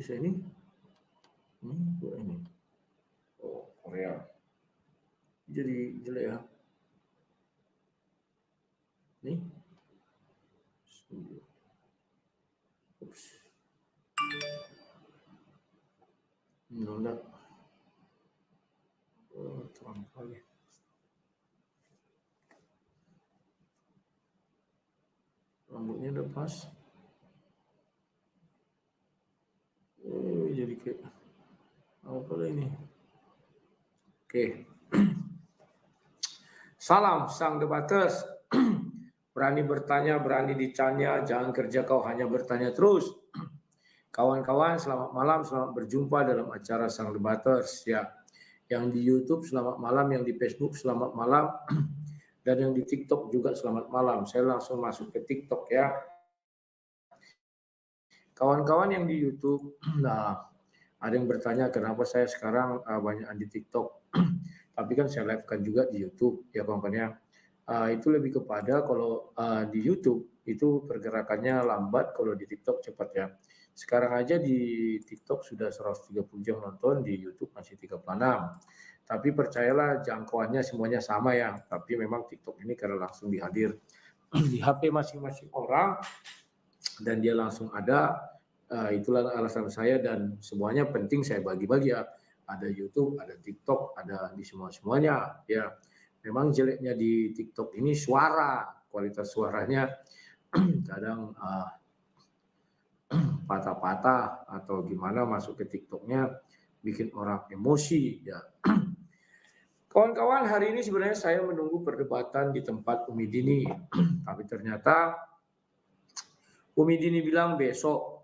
bisa ini? Ini. Oh, Korea. Jadi jelek ya. Nih. Ups. Enggak. Oh, terang kali. Rambutnya udah pas. Jadi kayak apa ini? Oke. Salam sang debaters. Berani bertanya, berani ditanya, jangan kerja kau hanya bertanya terus. Kawan-kawan, selamat malam, selamat berjumpa dalam acara Sang Debaters ya. Yang di YouTube selamat malam, yang di Facebook selamat malam, dan yang di TikTok juga selamat malam. Saya langsung masuk ke TikTok ya. Kawan-kawan yang di YouTube, nah ada yang bertanya kenapa saya sekarang banyak di TikTok, tapi kan saya live-kan juga di YouTube ya kawan-kawan ya. Itu lebih kepada kalau di YouTube itu pergerakannya lambat, kalau di TikTok cepat ya. Sekarang aja di TikTok sudah 130 jam nonton, di YouTube masih 36. Tapi percayalah jangkauannya semuanya sama ya. Tapi memang TikTok ini karena langsung dihadir di HP masing-masing orang dan dia langsung ada. Itulah alasan saya dan semuanya penting saya bagi-bagi ya. Ada YouTube, ada TikTok, ada di semuanya ya. Memang jeleknya di TikTok ini suara, kualitas suaranya kadang patah-patah atau gimana masuk ke TikToknya bikin orang emosi ya. Kawan-kawan, hari ini sebenarnya saya menunggu perdebatan di tempat Umi Dini, tapi ternyata Umi Dini bilang besok.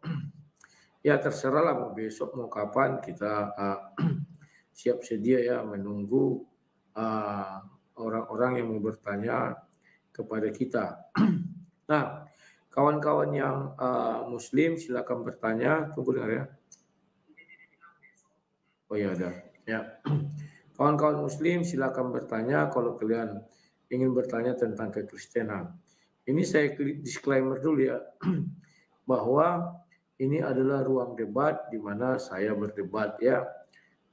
Ya terserah lah mau besok mau kapan, kita siap sedia ya menunggu orang-orang yang mau bertanya kepada kita. Nah, kawan-kawan yang Muslim silakan bertanya. Tunggu dengar ya. Oh iya ada. Ya. Kawan-kawan Muslim silakan bertanya kalau kalian ingin bertanya tentang kekristenan. Ini saya disclaimer dulu ya, bahwa ini adalah ruang debat di mana saya berdebat ya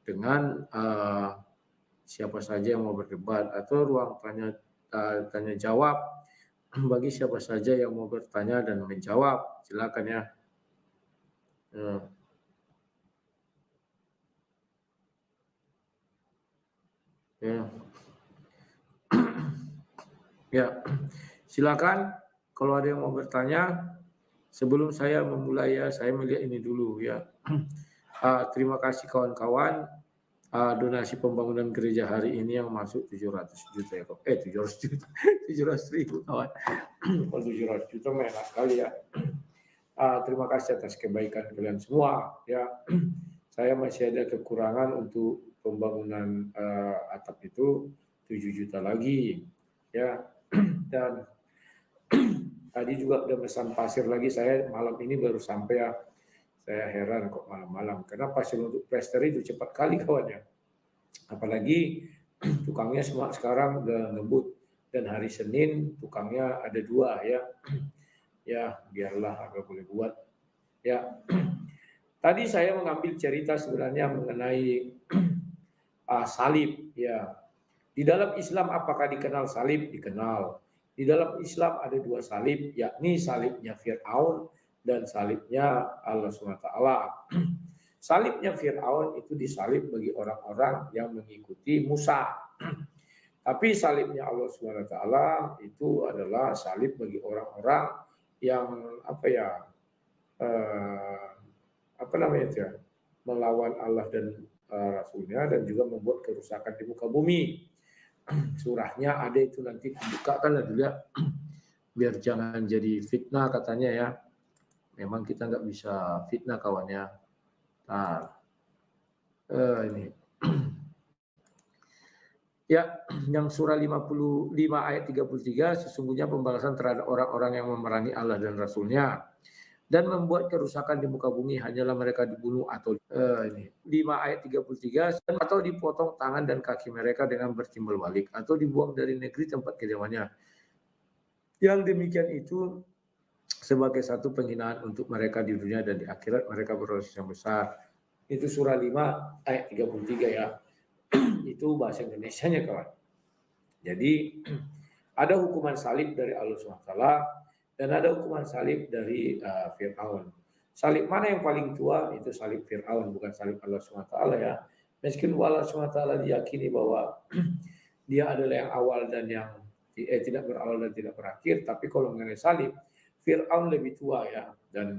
dengan siapa saja yang mau berdebat, atau ruang tanya jawab bagi siapa saja yang mau bertanya dan menjawab. Silakan ya. Ya, silakan kalau ada yang mau bertanya. Sebelum saya memulai ya, saya melihat ini dulu ya. Terima kasih kawan-kawan. Donasi pembangunan gereja hari ini yang masuk 700 juta ya. 700 juta. 700 ribu kawan. Kalau 700 juta enak kali ya. Terima kasih atas kebaikan kalian semua ya. Saya masih ada kekurangan untuk pembangunan atap itu 7 juta lagi ya. Dan tadi juga udah pesan pasir lagi, saya malam ini baru sampai ya. Saya heran kok malam-malam, karena pasir untuk plester itu cepat kali kawannya. Apalagi tukangnya semua sekarang udah ngebut, dan hari Senin tukangnya ada 2 ya. Ya biarlah agak boleh buat. Ya. Tadi saya mengambil cerita sebenarnya mengenai salib ya. Di dalam Islam apakah dikenal salib? Dikenal. Di dalam Islam ada 2 salib, yakni salibnya Fir'aun dan salibnya Allah SWT. Salibnya Fir'aun itu disalib bagi orang-orang yang mengikuti Musa. Tapi salibnya Allah SWT itu adalah salib bagi orang-orang yang melawan Allah dan Rasulnya dan juga membuat kerusakan di muka bumi. Surahnya ada itu, nanti bukakan lah dulu ya, biar jangan jadi fitnah katanya ya. Memang kita nggak bisa fitnah kawannya. Nah, ini ya, yang surah 55 ayat 33, sesungguhnya pembalasan terhadap orang-orang yang memerangi Allah dan Rasulnya dan membuat kerusakan di muka bumi hanyalah mereka dibunuh atau 5 ayat 33, atau dipotong tangan dan kaki mereka dengan bertimbal balik atau dibuang dari negeri tempat kediamannya. Yang demikian itu sebagai satu penghinaan untuk mereka di dunia dan di akhirat mereka berdosa yang besar. Itu surah 5 ayat 33 ya. Itu bahasa Indonesianya kawan. Jadi ada hukuman salib dari Allah SWT dan ada hukuman salib dari Fir'aun. Salib mana yang paling tua? Itu salib Fir'aun, bukan salib Allah SWT ya. Meskipun Allah SWT diyakini bahwa dia adalah yang awal dan yang tidak berawal dan tidak berakhir, tapi kalau mengenai salib, Fir'aun lebih tua ya, dan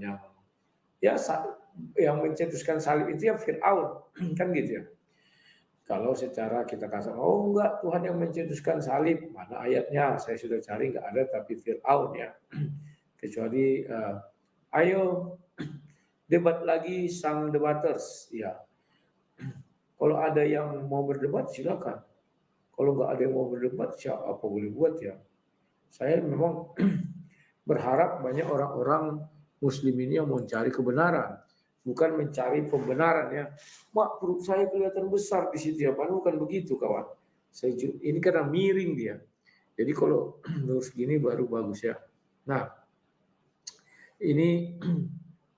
yang mencetuskan salib itu ya Fir'aun, kan gitu ya. Kalau secara kita kasar, oh enggak, Tuhan yang mencetuskan salib, mana ayatnya? Saya sudah cari enggak ada, tapi Fir'aun ya. Kecuali ayo debat lagi sang debaters, ya. Kalau ada yang mau berdebat silakan. Kalau nggak ada yang mau berdebat, siapa boleh buat ya. Saya memang berharap banyak orang-orang Muslim ini yang mencari kebenaran, bukan mencari pembenaran ya. Mak, perut saya kelihatan besar di situ ya, padahal bukan begitu kawan. Ini karena miring dia. Jadi kalau lurus gini baru bagus ya. Nah, ini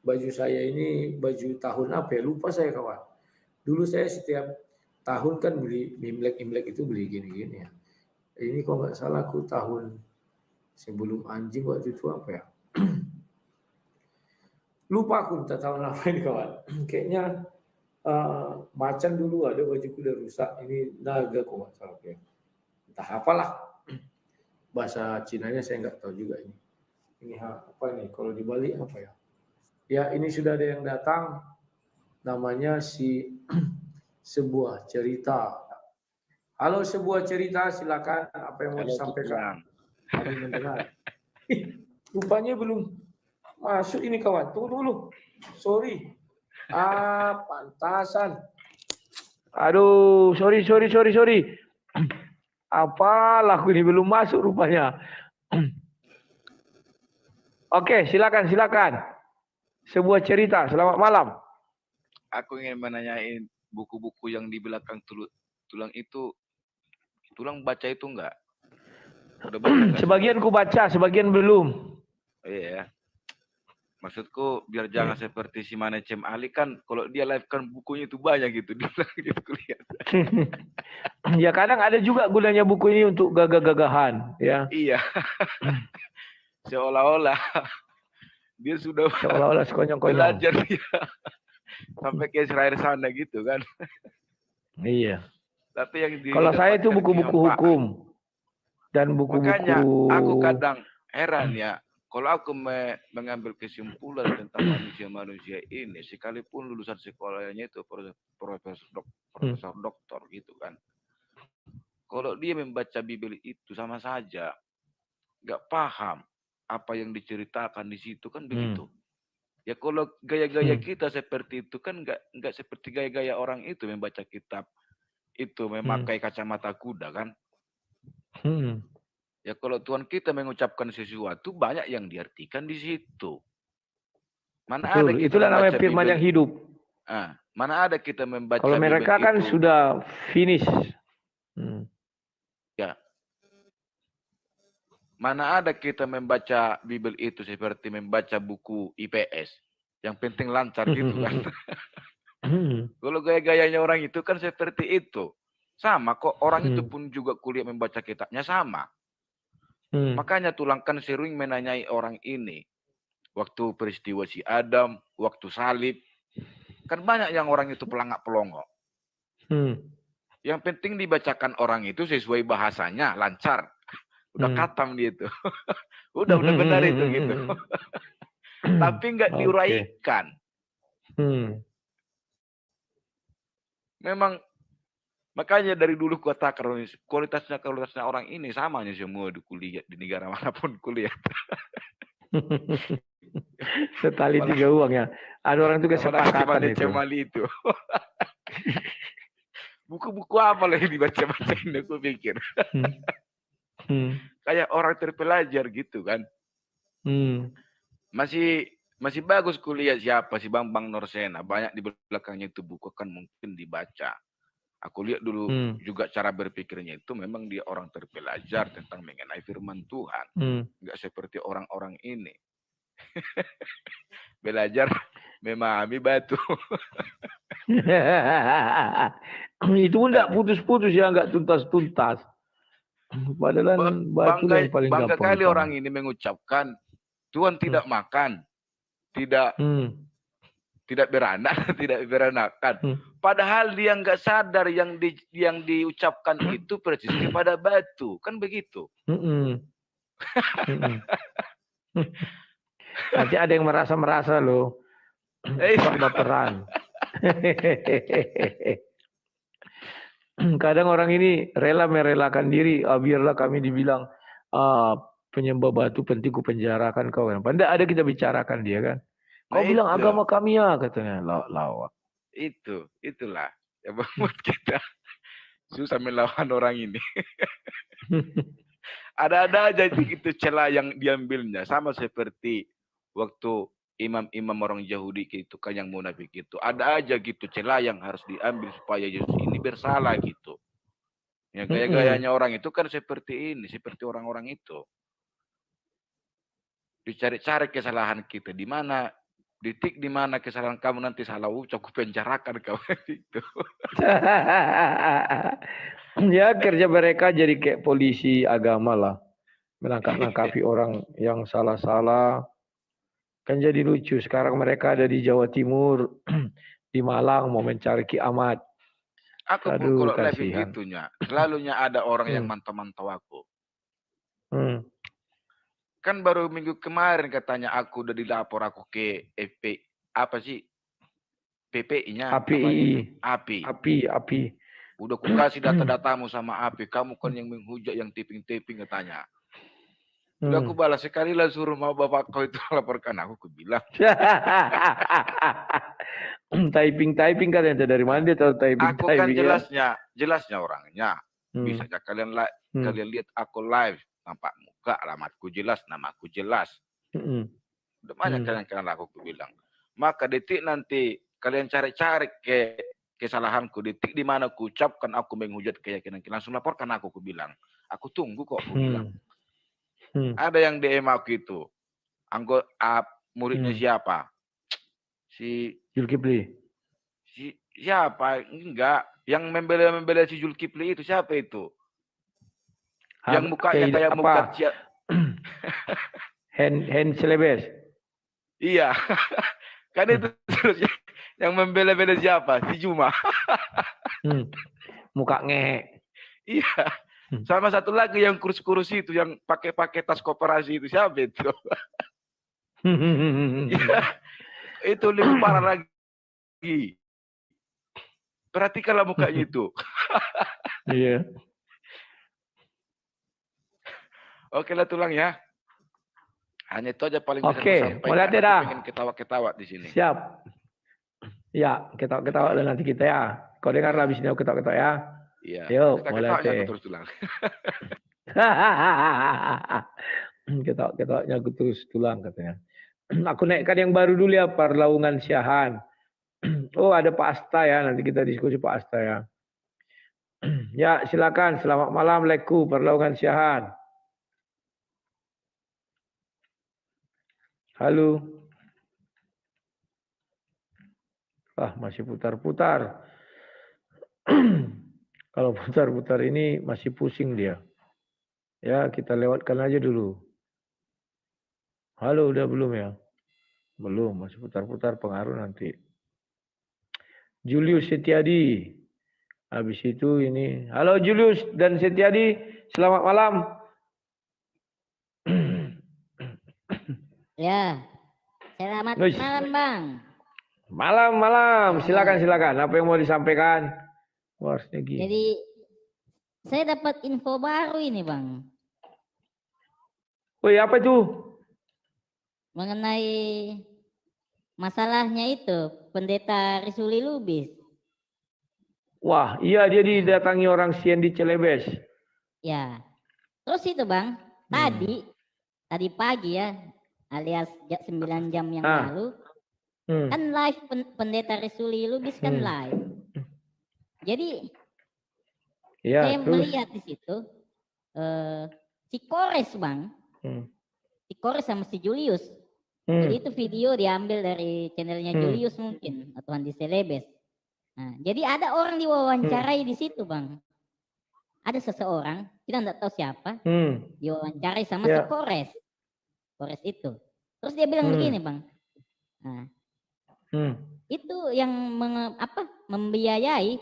baju saya ini baju tahun apa ya? Lupa saya kawan. Dulu saya setiap tahun kan beli Imlek itu beli gini-gini ya. Ini kalau nggak salah aku tahun sebelum anjing waktu itu apa ya? Lupa aku minta tahun apa ini kawan. Kayaknya macan dulu ada bajuku udah rusak. Ini naga kok nggak salah ya. Entah apalah. Bahasa Cinanya saya nggak tahu juga ini. Ini apa nih? Kalau di Bali apa ya? Ya ini sudah ada yang datang. Namanya sebuah cerita. Halo sebuah cerita, silakan apa yang mau disampaikan. Kami mendengar. Rupanya belum masuk ini kawan. Tunggu dulu. Sorry. Pantasan. Aduh, sorry. Apalah aku ini belum masuk rupanya. Oke, silakan. Sebuah cerita. Selamat malam. Aku ingin menanyain buku-buku yang di belakang tulang itu. Tulang baca itu enggak? Udah baca enggak? Sebagian ku baca, sebagian belum. Oh, iya. Maksudku biar jangan seperti si Manecem Ali kan, kalau dia live kan bukunya itu banyak gitu di belakang gitu kulihat. Ya kadang ada juga gunanya buku ini untuk gagah-gagahan ya. Iya. Seolah-olah dia sudah sekonyong-konyong belajar dia sampai ke Israel sana gitu kan. Iya. Tapi yang kalau saya itu buku-buku hukum dan buku-buku. Makanya aku kadang heran ya, kalau aku mengambil kesimpulan tentang manusia ini, sekalipun lulusan sekolahnya itu profesor doktor gitu kan, kalau dia membaca Bibel itu sama saja nggak paham apa yang diceritakan di situ kan begitu. Ya kalau gaya-gaya kita seperti itu kan nggak seperti gaya-gaya orang itu membaca kitab itu memakai kacamata kuda kan. Ya kalau Tuhan kita mengucapkan sesuatu banyak yang diartikan di situ. Mana betul, ada kita itulah namanya firman Bibel, yang hidup. Mana ada kita membaca kalau mereka Bibel kan itu, sudah finish. Ya. Mana ada kita membaca Bibel itu seperti membaca buku IPS. Yang penting lancar gitu kan. Kalau gaya-gayanya orang itu kan seperti itu. Sama kok orang itu pun juga kuliah membaca kitabnya sama. Makanya tulangkan sering menanyai orang ini. Waktu peristiwa si Adam, waktu salib. Kan banyak yang orang itu pelangak-pelongok. Yang penting dibacakan orang itu sesuai bahasanya, lancar. Udah katam dia itu. udah benar itu gitu. Tapi nggak diuraikan. Memang makanya dari dulu katakan kualitasnya orang ini samanya semua di kuliah di negara manapun kuliah. Setali tiga uang ya. Ada orang itu kesepakatan itu. Buku-buku apa lagi dibaca-bacain aku pikir. Kayak orang terpelajar gitu kan. Masih bagus kuliah siapa si Bambang Norsena. Banyak di belakangnya itu buku kan mungkin dibaca. Aku lihat dulu juga cara berpikirnya itu memang dia orang terpelajar tentang mengenai firman Tuhan. Enggak seperti orang-orang ini. Belajar memahami batu. Itu enggak putus-putus ya, enggak tuntas-tuntas. Padahal batu Bangga, yang paling bangga gampang kali dipahami. orang ini mengucapkan Tuhan tidak makan, tidak tidak beranak, tidak beranakan. Padahal dia nggak sadar yang diucapkan itu persis kepada batu, kan begitu? Nanti ada yang merasa loh, sok baperan. Kadang orang ini rela merelakan diri, biarlah kami dibilang penyembah batu penting ku penjarakan kau. Padahal ada kita bicarakan dia kan. Kau bilang agama kami ya, katanya lawak. Itulah yang membuat kita susah melawan orang ini. Ada aja itu celah yang diambilnya, sama seperti waktu imam-imam orang Yahudi itu kan yang munafik itu. Ada aja gitu celah yang harus diambil supaya Yesus ini bersalah gitu. Ya gaya-gayanya orang itu kan seperti ini, seperti orang-orang itu. Dicari-cari kesalahan kita di mana, di mana kesalahan kamu nanti salah ucap, aku penjarakan kau itu. Ya kerja mereka jadi kayak polisi agama lah. Menangkap-nangkapi orang yang salah-salah. Kan jadi lucu. Sekarang mereka ada di Jawa Timur, di Malang mau mencari Ki Ahmad. Aku pun kalau live gitunya, selalunya ada orang yang mantau-mantau aku. Kan baru minggu kemarin katanya aku udah dilapor aku ke FP, apa sih? PPI-nya. API. Udah ku kasih data-datamu sama API, kamu kan yang menghujat, yang tiping-tiping katanya. Udah aku balas sekali lah, suruh mau bapak kau itu laporkan aku bilang. Typing kan itu dari mana dia tahu typing? Aku kan jelasnya orangnya. Bisa aja kalian lihat aku live, nampak muka, alamatku jelas, namaku jelas. Udah banyak kalian aku bilang. Maka detik nanti kalian cari-cari kesalahanku, detik di mana ku ucapkan aku menghujat keyakinan, langsung laporkan aku bilang. Aku tunggu kok, aku bilang. Ada yang DM aku itu, anggota muridnya siapa? Si Zulkifli. Siapa? Enggak, yang membela si Zulkifli itu siapa itu? Yang mukanya kayak muka Hand Celebes. Iya. Kan itu yang membela-bela siapa? Si Juma. Muka ngehe. Iya. Sama satu lagi yang kurus-kurus itu, yang pakai tas koperasi itu, siapa itu? Ya, itu lebih parah lagi. Perhatikanlah mukanya itu. Iya. Oke lah tulang ya. Hanya itu aja paling bisa sampaikan. Mulai tidak. Pengen ketawa-ketawa di sini. Siap. Ya, ketawa-ketawa nanti kita ya. Kau dengar habis ini aku ketawa-ketawa ya. Iya. Yuk, mulai terus tulang. Ketawa-ketawanya aku terus tulang katanya. Aku naikkan yang baru dulu ya, Perlaungan Siahan. Oh, ada Pak Asta ya, nanti kita diskusi Pak Asta ya. Ya, silakan. Selamat malam, Leku, Perlaungan Siahan. Halo. Masih putar-putar. Kalau putar-putar ini masih pusing dia. Ya, kita lewatkan aja dulu. Halo, udah belum ya? Belum, masih putar-putar, pengaruh nanti. Julius Setiadi. Habis itu ini. Halo Julius dan Setiadi, selamat malam. Ya, selamat malam Bang. Malam. Silakan. Apa yang mau disampaikan? Jadi saya dapat info baru ini Bang. Woi, apa itu? Mengenai masalahnya itu Pendeta Risuli Lubis. Wah, iya dia didatangi orang Siendi Celebes. Ya. Terus itu Bang, tadi pagi ya, alias 9 jam yang lalu, kan live Pendeta Risuli Lubis kan live. Jadi saya melihat di situ si Kores Bang, si Kores sama si Julius Jadi itu video diambil dari channelnya Julius mungkin atau Andi Celebes. Nah, jadi ada orang diwawancarai di situ, Bang. Ada seseorang, kita nggak tahu siapa, diwawancarai sama Sekores. Kores itu. Terus dia bilang begini, Bang. Nah, itu yang membiayai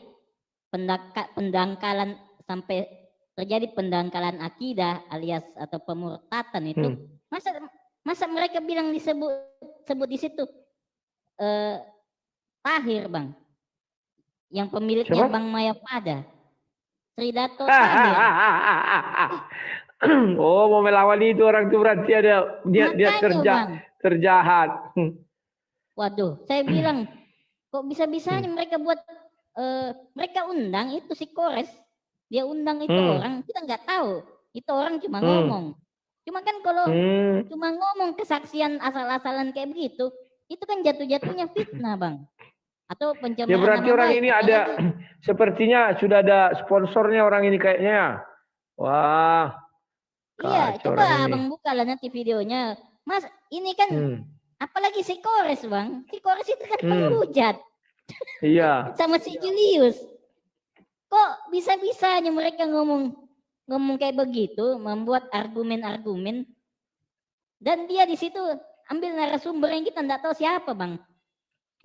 pendangkalan sampai terjadi pendangkalan akidah alias atau pemurtatan itu. Masa mereka bilang sebut di situ Tahir, Bang. Yang pemiliknya Bang Mayapada. Sridato Tahir. Oh, mau melawan itu orang itu berarti ada dia terjahat. Waduh, saya bilang kok bisa-bisanya mereka buat mereka undang itu si Kores. Dia undang itu orang, kita nggak tahu. Itu orang cuma ngomong. Cuma kan kalau cuma ngomong kesaksian asal-asalan kayak begitu, itu kan jatuh-jatuhnya fitnah, Bang. Atau pencemaran ya berarti orang ini ada sepertinya sudah ada sponsornya orang ini kayaknya. Wah. Iya, coba Abang buka lah nanti videonya. Mas, ini kan apalagi si Kores, Bang. Si Kores itu kan penghujat. Iya. Sama si Julius. Kok bisa-bisanya mereka ngomong kayak begitu, membuat argumen-argumen, dan dia di situ ambil narasumber yang kita nggak tahu siapa, Bang.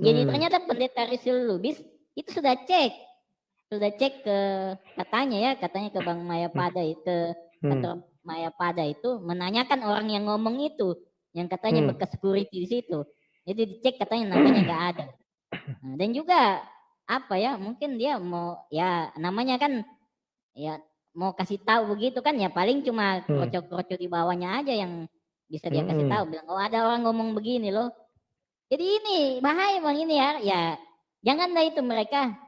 Jadi ternyata pendeta Rizul Lubis itu sudah cek ke katanya ke Bang Mayapada itu, kantor Mayapada itu menanyakan orang yang ngomong itu, yang katanya bekas security di situ. Jadi dicek katanya namanya nggak ada. Nah, dan juga mungkin dia mau namanya kan mau kasih tahu begitu kan, ya paling cuma krocok-krocok di bawahnya aja yang bisa dia kasih tahu, bilang ada orang ngomong begini loh. Jadi ini bahaya, Bang, ini ya janganlah itu mereka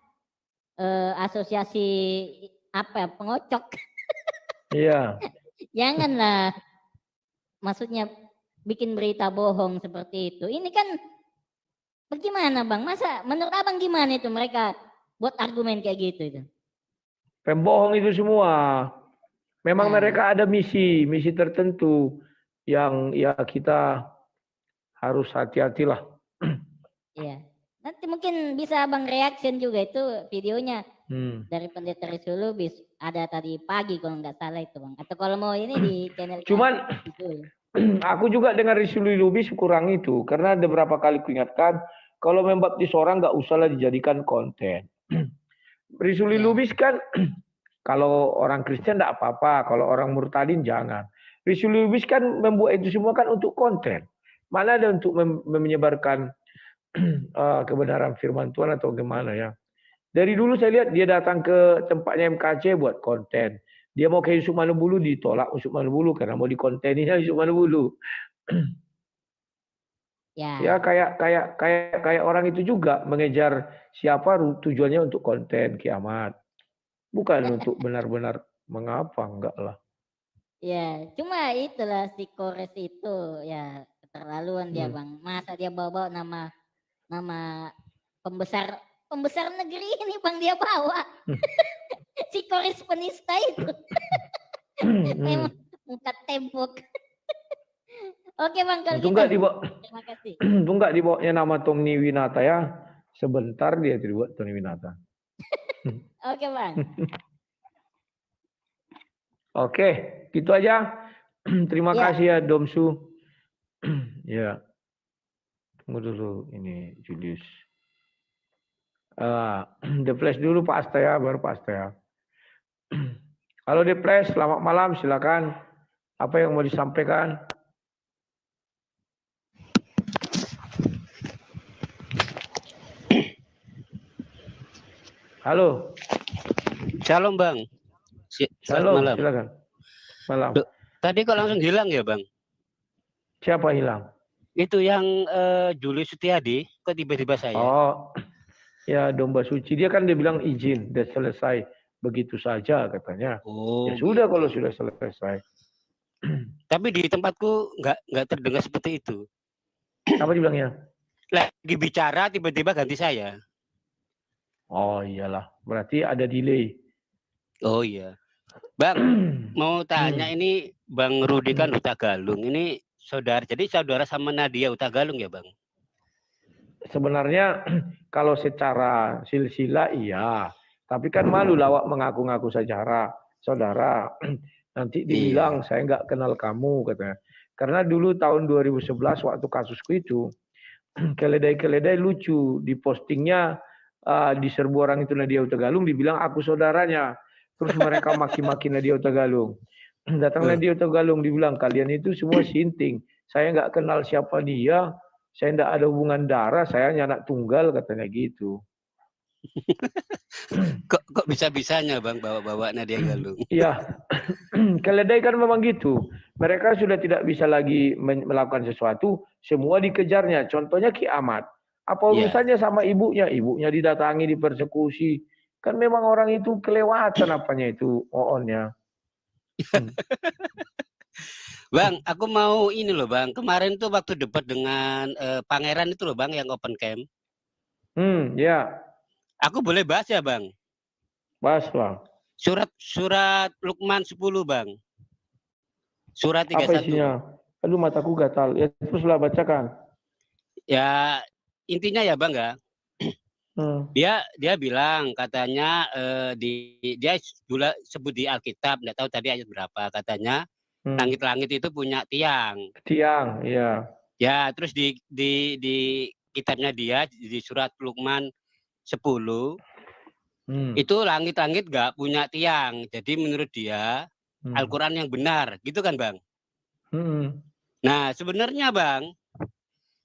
asosiasi pengocok. Iya. Janganlah maksudnya bikin berita bohong seperti itu. Ini kan bagaimana, Bang? Masa menurut Abang gimana itu mereka buat argumen kayak gitu itu? Pembohong itu semua. Memang mereka ada misi tertentu yang ya kita harus hati-hatilah. Iya. Nanti mungkin bisa Abang reaction juga itu videonya dari pendeta Rizul Lubis. Ada tadi pagi kalau nggak salah itu, Bang. Atau kalau mau ini di channel. Cuman aku juga dengan Rizul Lubis kurang itu. Karena ada beberapa kali kuingatkan, kalau membaptis orang nggak usahlah dijadikan konten. Rizul Lubis kan kalau orang Kristen tidak apa-apa, kalau orang murtadin jangan. Rizul Lubis kan membuat itu semua kan untuk konten. Mana ada untuk menyebarkan kebenaran firman Tuhan atau gimana ya. Dari dulu saya lihat dia datang ke tempatnya MKC buat konten. Dia mau ke Yusuf Manubulu ditolak Yusuf Manubulu karena mau dikonteninya Yusuf Manubulu. Ya kayak orang itu juga mengejar siapa tujuannya untuk konten kiamat. Bukan untuk benar-benar mengapa, enggak lah. Ya, cuma itulah si Kores itu ya keterlaluan dia, Bang. Masa dia bawa nama pembesar negeri ini, Bang, dia bawa. Si Kores penista itu. Memang muka tembok. Oke, Bang, kalau gitu. Terima kasih. Itu enggak dibawanya nama Tony Winata ya. Sebentar dia dibuat Tony Winata. Oke, Bang. Oke, gitu aja. Terima kasih ya Domsu. Ya. Tunggu dulu ini Julius. The Flash dulu Pak Asta ya, baru Pak Asta ya. Halo The Flash, selamat malam, silakan. Apa yang mau disampaikan? Halo. Shalom, Bang. Halo, malam. Silakan. Malam. Tadi kok langsung hilang ya, Bang? Siapa hilang? Itu yang Julius Setiadi, kok tiba-tiba saya? Oh, ya domba suci. Dia kan dia bilang izin, udah selesai. Begitu saja katanya. Oh, ya sudah gitu. Kalau sudah selesai. Tapi di tempatku nggak terdengar seperti itu. Apa dibilangnya? Lagi bicara tiba-tiba ganti saya. Oh iyalah, berarti ada delay. Oh iya. Bang, mau tanya ini Bang Rudi kan Huta Galung. Ini saudara. Jadi saudara sama Nadia Hutagalung ya Bang? Sebenarnya kalau secara silsilah iya. Tapi kan malu lawak mengaku-ngaku saudara. Nanti dibilang saya nggak kenal kamu katanya. Karena dulu tahun 2011 waktu kasusku itu, keledai-keledai lucu. Di postingnya diserbu orang itu Nadia Hutagalung, dibilang aku saudaranya. Terus mereka maki-maki Nadia Hutagalung. Datang Nadia Hutagalung dibilang kalian itu semua sinting. Saya nggak kenal siapa dia. Saya nggak ada hubungan darah. Saya hanya anak tunggal katanya gitu. Kok bisa-bisanya Bang bawa-bawa Nadia Galung? Iya, keledai kan memang gitu. Mereka sudah tidak bisa lagi melakukan sesuatu, semua dikejarnya. Contohnya Ki Ahmad. Apa urusannya sama ibunya? Ibunya didatangi, dipersekusi. Kan memang orang itu kelewatan apanya itu, oonnya. Bang, aku mau ini loh Bang. Kemarin tuh waktu debat dengan Pangeran itu loh Bang yang open camp. Ya. Aku boleh bahas ya Bang? Bahas Bang. Surat Luqman 10 Bang. Surat 31. Apa isinya? Aduh mataku gatal. Ya teruslah bacakan. Ya intinya ya Bang ya. Dia bilang katanya dia sebut di Alkitab, enggak tahu tadi ayat berapa, katanya langit-langit itu punya tiang. Tiang, iya. Ya, terus di kitabnya dia di surat Luqman 10 itu langit-langit nggak punya tiang. Jadi menurut dia Al-Quran yang benar, gitu kan Bang? Nah sebenarnya Bang,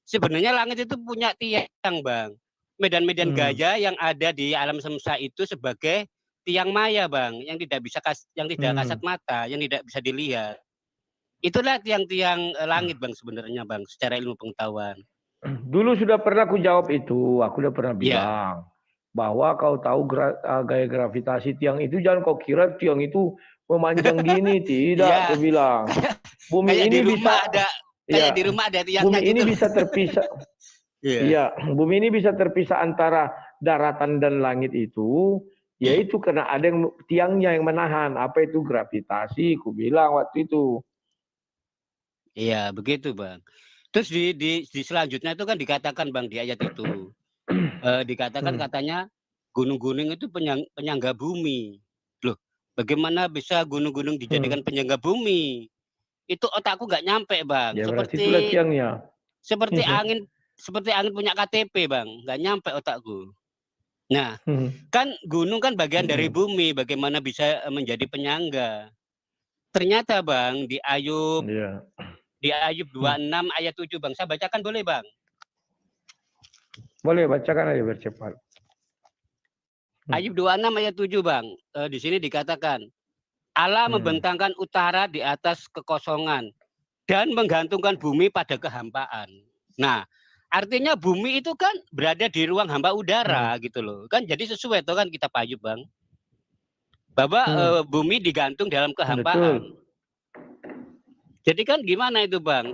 sebenarnya langit itu punya tiang Bang. Medan-medan gaya yang ada di alam semesta itu sebagai tiang maya Bang, yang tidak kasat mata, yang tidak bisa dilihat. Itulah tiang-tiang langit Bang sebenarnya Bang, secara ilmu pengetahuan. Dulu sudah pernah aku jawab itu, aku udah pernah bilang bahwa kau tahu gaya gravitasi tiang itu, jangan kau kira tiang itu memanjang gini, tidak, aku bilang. Bumi ini bisa di rumah ada tiangnya. Bumi ini bisa terpisah. Iya, bumi ini bisa terpisah antara daratan dan langit itu, yaitu karena ada yang tiangnya yang menahan. Apa itu gravitasi? Ku bilang waktu itu. Iya, begitu Bang. Terus di selanjutnya itu kan dikatakan Bang di ayat itu, dikatakan katanya gunung-gunung itu penyangga bumi. Loh, bagaimana bisa gunung-gunung dijadikan penyangga bumi? Itu otakku nggak nyampe Bang. Ya, itulah tiangnya. Seperti angin punya KTP Bang, nggak nyampe otakku. Nah, kan gunung kan bagian dari bumi, bagaimana bisa menjadi penyangga? Ternyata Bang di Ayub 26 ayat 7 Bang, saya bacakan boleh Bang? Boleh, bacakan aja biar cepat. Ayub 26 ayat 7 Bang, di sini dikatakan Allah membentangkan utara di atas kekosongan dan menggantungkan bumi pada kehampaan. Nah, artinya bumi itu kan berada di ruang hampa udara gitu loh. Kan jadi sesuai tuh kan kita Ayub Bang. Bahwa bumi digantung dalam kehampaan. Betul. Jadi kan gimana itu Bang?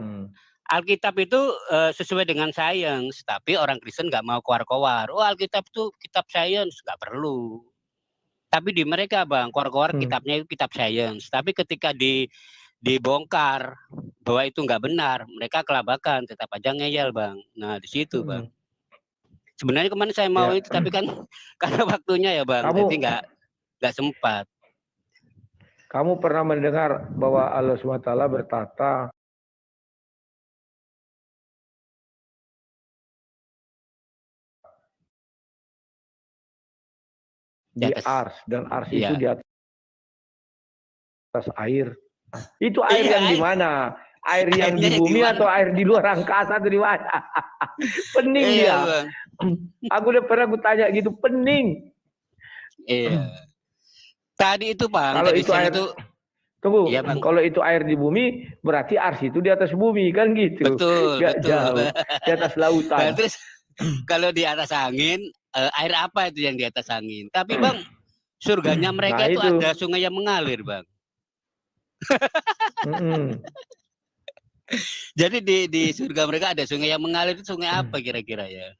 Alkitab itu sesuai dengan sains, tapi orang Kristen nggak mau keluar-keluar. Oh Alkitab itu kitab sains, nggak perlu. Tapi di mereka Bang, keluar-keluar kitabnya itu kitab sains. Tapi ketika dibongkar bahwa itu nggak benar, mereka kelabakan, tetap aja ngeyel Bang. Nah di situ Bang. Sebenarnya kemarin saya mau itu, tapi kan karena waktunya ya Bang, jadi nggak sempat. Kamu pernah mendengar bahwa Allah SWT bertata di ars, dan ars itu di atas air. Itu air yang di mana? Air yang di bumi atau air di luar angkasa atau di mana? Pening dia. Bang. Aku udah pernah tanya gitu, pening. Iya. Tadi itu Bang, kalau tadi itu air itu, tunggu, iya, Bang. Kalau itu air di bumi, berarti ars itu di atas bumi kan gitu. Betul, gak betul. Jauh, di atas lautan. Nah, terus kalau di atas angin, air apa itu yang di atas angin? Tapi Bang, surganya mereka itu ada sungai yang mengalir Bang. Jadi di surga mereka ada sungai yang mengalir, itu sungai apa kira-kira ya?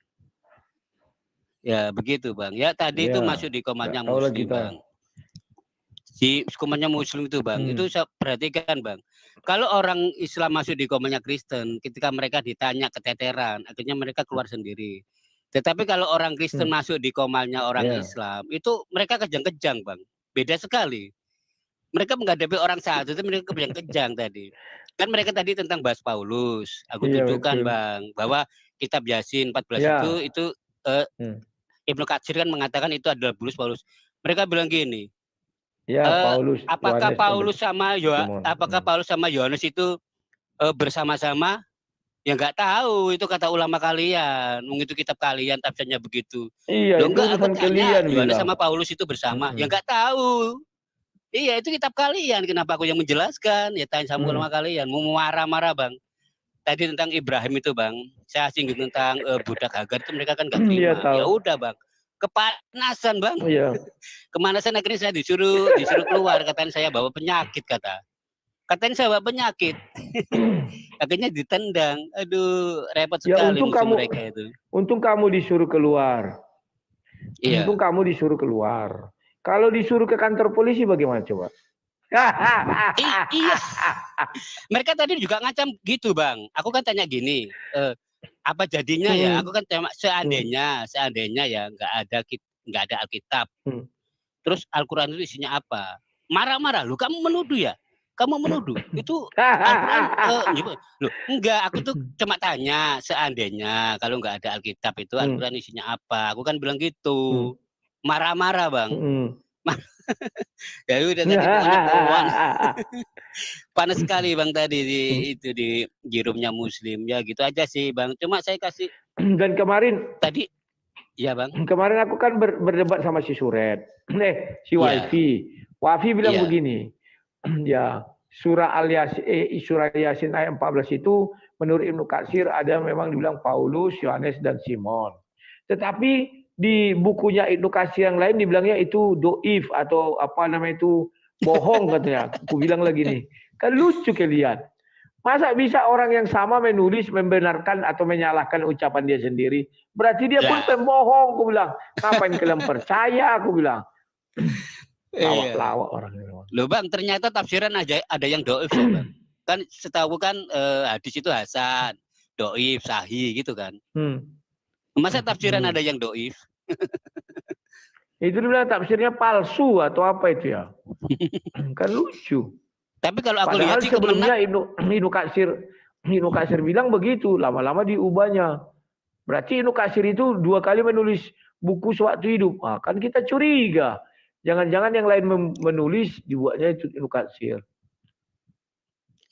Ya begitu Bang. Ya tadi itu masuk di komatnya Muslim Bang. si komennya Muslim itu Bang, itu saya perhatikan Bang. Kalau orang Islam masuk di komennya Kristen, ketika mereka ditanya keteteran, akhirnya mereka keluar sendiri. Tetapi kalau orang Kristen masuk di komalnya orang Islam, itu mereka kejang-kejang Bang. Beda sekali. Mereka menghadapi orang satu itu mereka kejang-kejang tadi. Kan mereka tadi tentang bahas Paulus. Aku tunjukkan Bang, bahwa kitab Yasin 14 itu Ibnu Katsir kan mengatakan itu adalah Paulus. Mereka bilang gini, Paulus. Apakah Paulus sama Yohanes itu bersama-sama? Ya nggak tahu, itu kata ulama kalian, itu kitab kalian tafsirnya begitu. Iya, itu enggak, aku tanya Yohanes sama bilang. Paulus itu bersama. Ya nggak tahu. Iya, itu kitab kalian. Kenapa aku yang menjelaskan? Ya tanya sama ulama kalian. Mau marah-marah Bang. Tadi tentang Ibrahim itu Bang, saya singgung tentang budak Hagar itu mereka kan nggak terima. Ya udah Bang, kepanasan Bang. Kemanasan akhirnya saya disuruh keluar. Katanya saya bawa penyakit Katanya saya bawa penyakit. Akhirnya ditendang. Aduh, repot sekali mereka itu. Untung kamu disuruh keluar. Iya. Untung kamu disuruh keluar. Kalau disuruh ke kantor polisi bagaimana coba? Iya. Mereka tadi juga ngacam gitu Bang. Aku kan tanya gini, apa jadinya ya? Aku kan tanya seandainya ya nggak ada Alkitab. Terus Al-Quran itu isinya apa? Marah-marah. Lu kamu menuduh ya? Kamu menuduh itu Al-Quran? Loh, enggak. Aku tuh cuma tanya seandainya kalau nggak ada Alkitab itu Al-Quran isinya apa? Aku kan bilang gitu. Marah-marah Bang. Ya udah tadi panas sekali Bang tadi di roomnya Muslim ya gitu aja sih Bang. Cuma saya kasih. Dan kemarin tadi ya Bang. Kemarin aku kan berdebat sama si Suret, si Wafi. Wafi bilang begini, ya surah Yasin ayat 14 itu menurut Ibnu Katsir ada memang dibilang Paulus, Yohanes dan Simon. Tetapi di bukunya Ibnu Katsir yang lain dibilangnya itu doif atau apa namanya itu bohong katanya. Aku bilang lagi nih, kan lucu kalian. Masa bisa orang yang sama menulis membenarkan atau menyalahkan ucapan dia sendiri? Berarti dia pun pembohong, aku bilang. Ngapain kalian percaya, aku bilang. Lawak-lawak orang ini. Loh Bang, ternyata tafsiran ada yang doif ya Bang. Kan setahu kan hadis itu hasan, doif, sahih gitu kan. Masa tafsiran ada yang doif? Itu dibilang tafsirnya palsu atau apa itu ya? Kan lucu. Tapi kalau aku padahal lihat sih sebelumnya Ibnu Katsir bilang begitu, lama-lama diubahnya. Berarti Ibnu Katsir itu 2 kali menulis buku sewaktu hidup. Kan kita curiga. Jangan-jangan yang lain menulis dibuatnya itu Ibnu Katsir.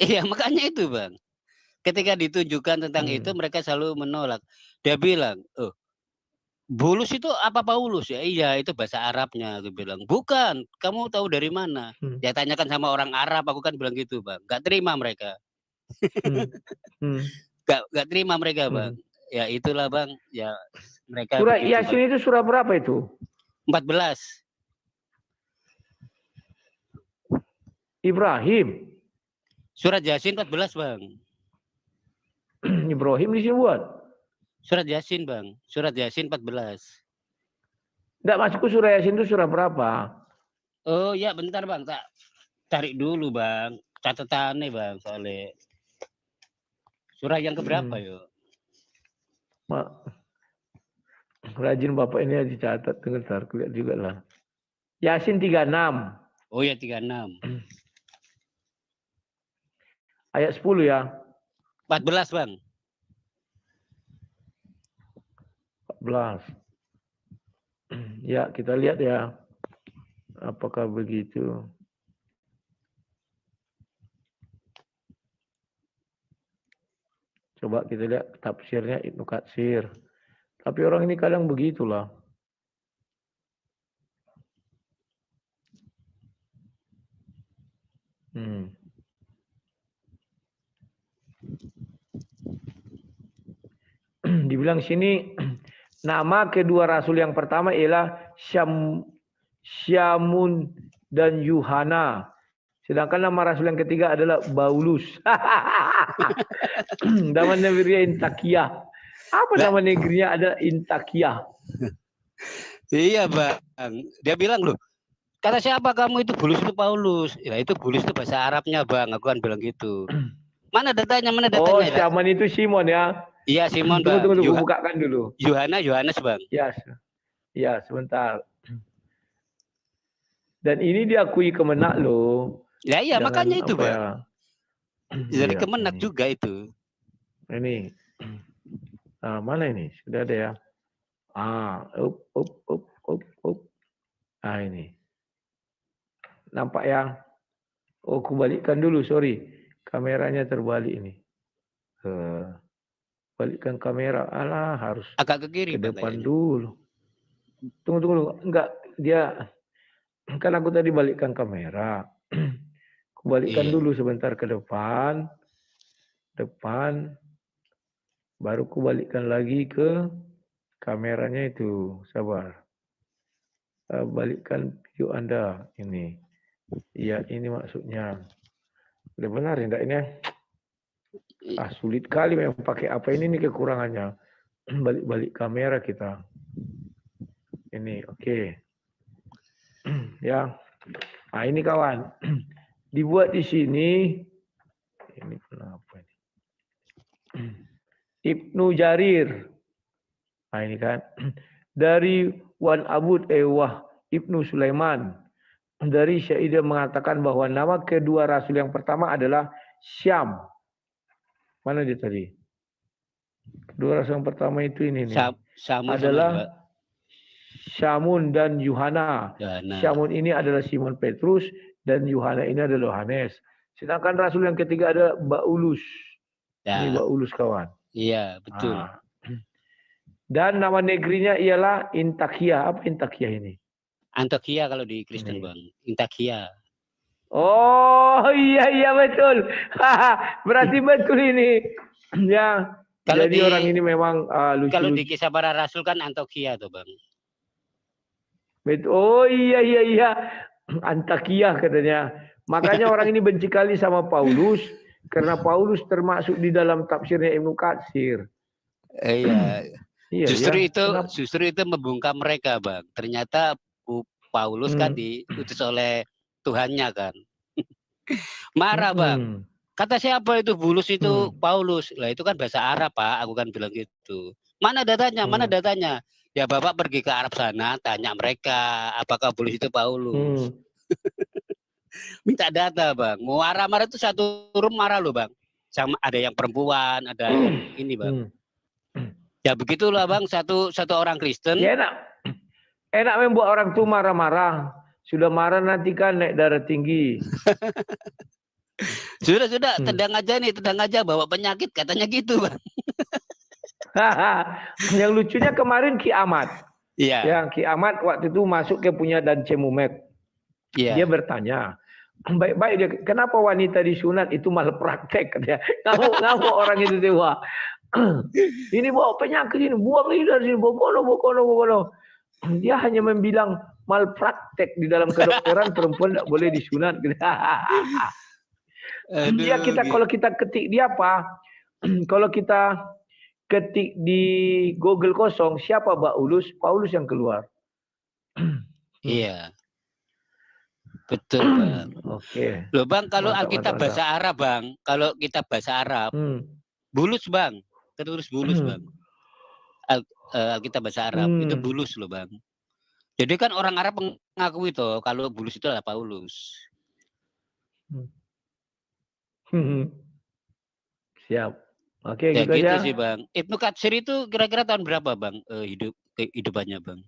Iya, makanya itu Bang. Ketika ditunjukkan tentang itu mereka selalu menolak. Dia bilang, Bulus itu apa Paulus ya? Iya, itu bahasa Arabnya. Aku bilang, bukan. Kamu tahu dari mana? Ya tanyakan sama orang Arab. Aku kan bilang gitu Bang. Gak terima mereka. Gak terima mereka Bang. Ya itulah Bang. Ya mereka. Surah Yasin itu surah berapa itu? 14. Ibrahim. Surat Yasin 14 Bang. Ibrahim di sini buat. Surat Yasin Bang. Surat Yasin 14. Enggak masuk ke surah Yasin itu surah berapa? Oh ya bentar Bang. Tak cari dulu Bang. Catatannya Bang soalnya. Surah yang keberapa yuk? Rajin Bapak ini dicatat. Bentar, lihat juga lah. Yasin 36. Oh ya 36. Ayat 10 ya. 14 Bang. 14. Ya, kita lihat ya. Apakah begitu? Coba kita lihat tafsirnya Ibnu Katsir. Tapi orang ini kadang begitulah. Dibilang sini nama kedua rasul yang pertama ialah Syamun dan Yuhana. Sedangkan nama rasul yang ketiga adalah Paulus. Nama negerinya Intakiyah. Apa nama negerinya ada Intakiyah? Iya Bang. Dia bilang loh, kata siapa kamu itu Bulus itu Paulus. Ya itu Bulus itu bahasa Arabnya bang. Aku kan bilang gitu. Mana datanya? Mana Oh, datanya? Simon itu Simon ya. Iya Simon bang. Tunggu, bukakan dulu. Yohanes bang. Ya, sebentar. Dan ini diakui Kemenak loh. Ya iya makanya itu bang. Ya? Jadi Kemenak juga itu. Ini. Mana ini? Sudah ada ya. Ini. Nampak ya? Oh, aku balikkan dulu, sorry. Kameranya terbalik ini. Balikkan kamera. Alah, harus agak ke kiri ke depan dulu. Tunggu. Enggak, dia kan aku tadi balikkan kamera. Aku balikkan dulu sebentar ke depan. Baru aku balikkan lagi ke kameranya itu. Sabar. Balikkan video Anda ini. Iya, ini maksudnya. Udah benar ya enggak ini? Sulit kali memang pakai apa ini nih kekurangannya. Balik kamera kita. Ini oke. Ya. Ini kawan. Dibuat di sini. Ini kenapa ini? Ibnu Jarir. Ini kan. Dari Wan Abud Ibnu Sulaiman. Dari Syaidah mengatakan bahwa nama kedua rasul yang pertama adalah Syam. Mana dia tadi? Kedua rasul yang pertama itu ini nih. Adalah Syamun dan Yuhana. Syamun ini adalah Simon Petrus dan Yuhana ini adalah Yohanes. Sedangkan rasul yang ketiga adalah Baulus. Ini Baulus kawan. Iya, betul. Dan nama negerinya ialah Intakia. Apa Intakia ini? Antioquia kalau di Kristen bang. Intakia. Oh iya betul. Berarti betul ini. Ya. Kalau jadi orang ini memang lucu. Kalau di Kisah Para Rasul kan Antioquia tuh bang. Betul. Oh iya. Antakia katanya. Makanya orang ini benci kali sama Paulus. Karena Paulus termasuk di dalam tafsirnya Ibnu Katsir. Iya. Justru itu membungkam mereka bang. Ternyata Paulus kan diutus oleh Tuhannya kan. Marah bang. Kata siapa itu Bulus itu Paulus. Lah itu kan bahasa Arab pak. Aku kan bilang gitu. Mana datanya? Mana datanya? Ya bapak pergi ke Arab sana. Tanya mereka. Apakah Bulus itu Paulus. Minta data bang. Mau marah itu satu room marah loh bang. Sama ada yang perempuan. Ada yang ini bang. Ya begitulah bang. Satu orang Kristen. Ya, enak membuat orang tuh marah-marah. Sudah marah nanti kan naik darah tinggi. Sudah. Tendang aja bawa penyakit. Katanya gitu bang. Yang lucunya kemarin Ki Ahmad. Iya. Yang Ki Ahmad waktu itu masuk ke punya Dan Cemumet. Iya. Dia bertanya. Baik-baik dia. Kenapa wanita disunat itu malah praktek? Ngamuk orang itu dewa. Ini bawa penyakit ini. Buang ini dari sini. Bokono. Dia hanya membilang malpraktek di dalam kedokteran perempuan tidak boleh disunat. Dia kalau kita ketik dia apa? Kalau kita ketik di Google kosong siapa Paulus yang keluar. Iya. Betul bang. Oke. Loh bang kalau Alkitab bahasa Arab bang, kalau kita bahasa Arab, Bulus bang, tertulis Bulus bang. Alkitab bahasa Arab itu Bulus loh bang. Jadi kan orang Arab mengaku itu kalau Bulus itu adalah Paulus. Siap. Oke, ya, gitu aja. Sih bang. Ibnu Katsir itu kira-kira tahun berapa bang kehidupannya bang?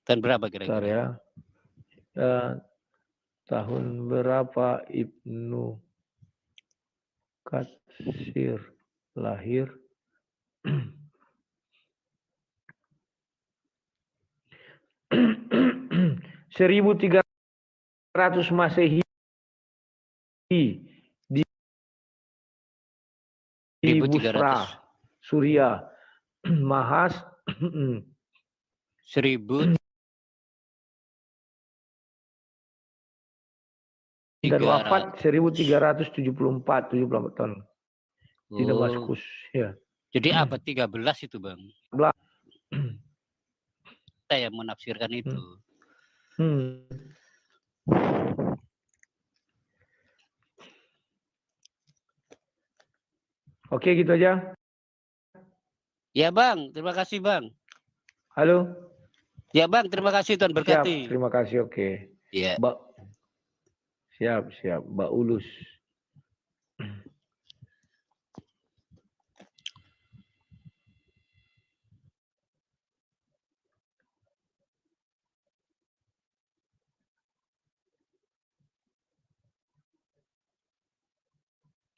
Tahun berapa kira-kira? Ya. Tahun berapa Ibnu Katsir lahir? 1300 Masehi di Busra, Suriah. Mahas 1000 dan wafat 1374 tahun di Damaskus ya. Jadi abad 13 itu bang. Saya menafsirkan itu. Hmm. Oke, gitu aja. Ya Bang, terima kasih Bang. Halo. Ya Bang, terima kasih Tuhan Siap, berkati. terima kasih. Oke. Ya. Siap, Mbak Ulus.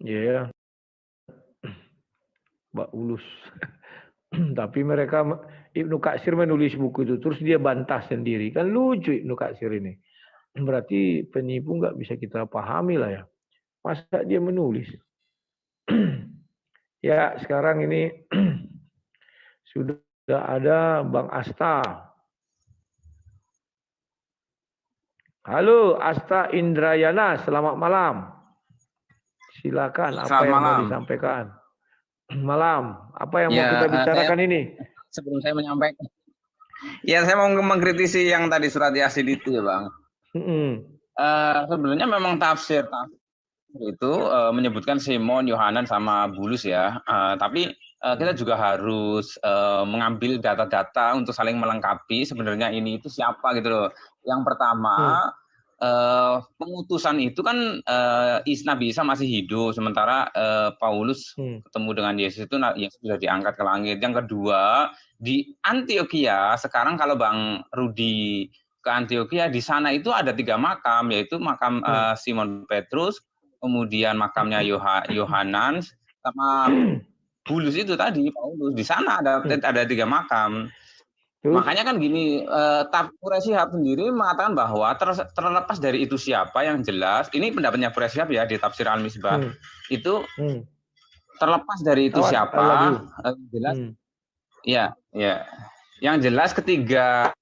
Ya, Mbak Ulus. Tapi mereka, Ibnu Katsir menulis buku itu, terus dia bantah sendiri. Kan lucu Ibnu Katsir ini. Berarti penipu nggak bisa kita pahami lah ya. Masa dia menulis? Ya, sekarang ini sudah ada Bang Asta. Halo, Asta Indrayana, selamat malam. Silakan, apa yang mau disampaikan? Malam, apa yang mau kita bicarakan ini? Sebelum saya menyampaikan, ya saya mau mengkritisi yang tadi surat Yasin itu ya Bang. Sebenarnya memang tafsir itu menyebutkan Simon, Yohanan sama Bulus ya. Tapi kita juga harus mengambil data-data untuk saling melengkapi sebenarnya ini itu siapa gitu loh. Yang pertama pengutusan itu kan Nabi Isa masih hidup, sementara Paulus ketemu dengan Yesus itu Yesus sudah diangkat ke langit. Yang kedua di Antioquia sekarang kalau Bang Rudi ke Antioquia di sana itu ada 3 makam, yaitu makam Simon Petrus, kemudian makamnya Yohanan sama Bulus itu tadi Paulus. Di sana ada 3 makam. Makanya kan gini, Quraisy Shihab sendiri mengatakan bahwa terlepas dari itu siapa yang jelas, ini pendapatnya Quraisy Shihab ya di tafsir Al-Misbah, itu terlepas dari itu siapa, jelas, ya, yang jelas ketiga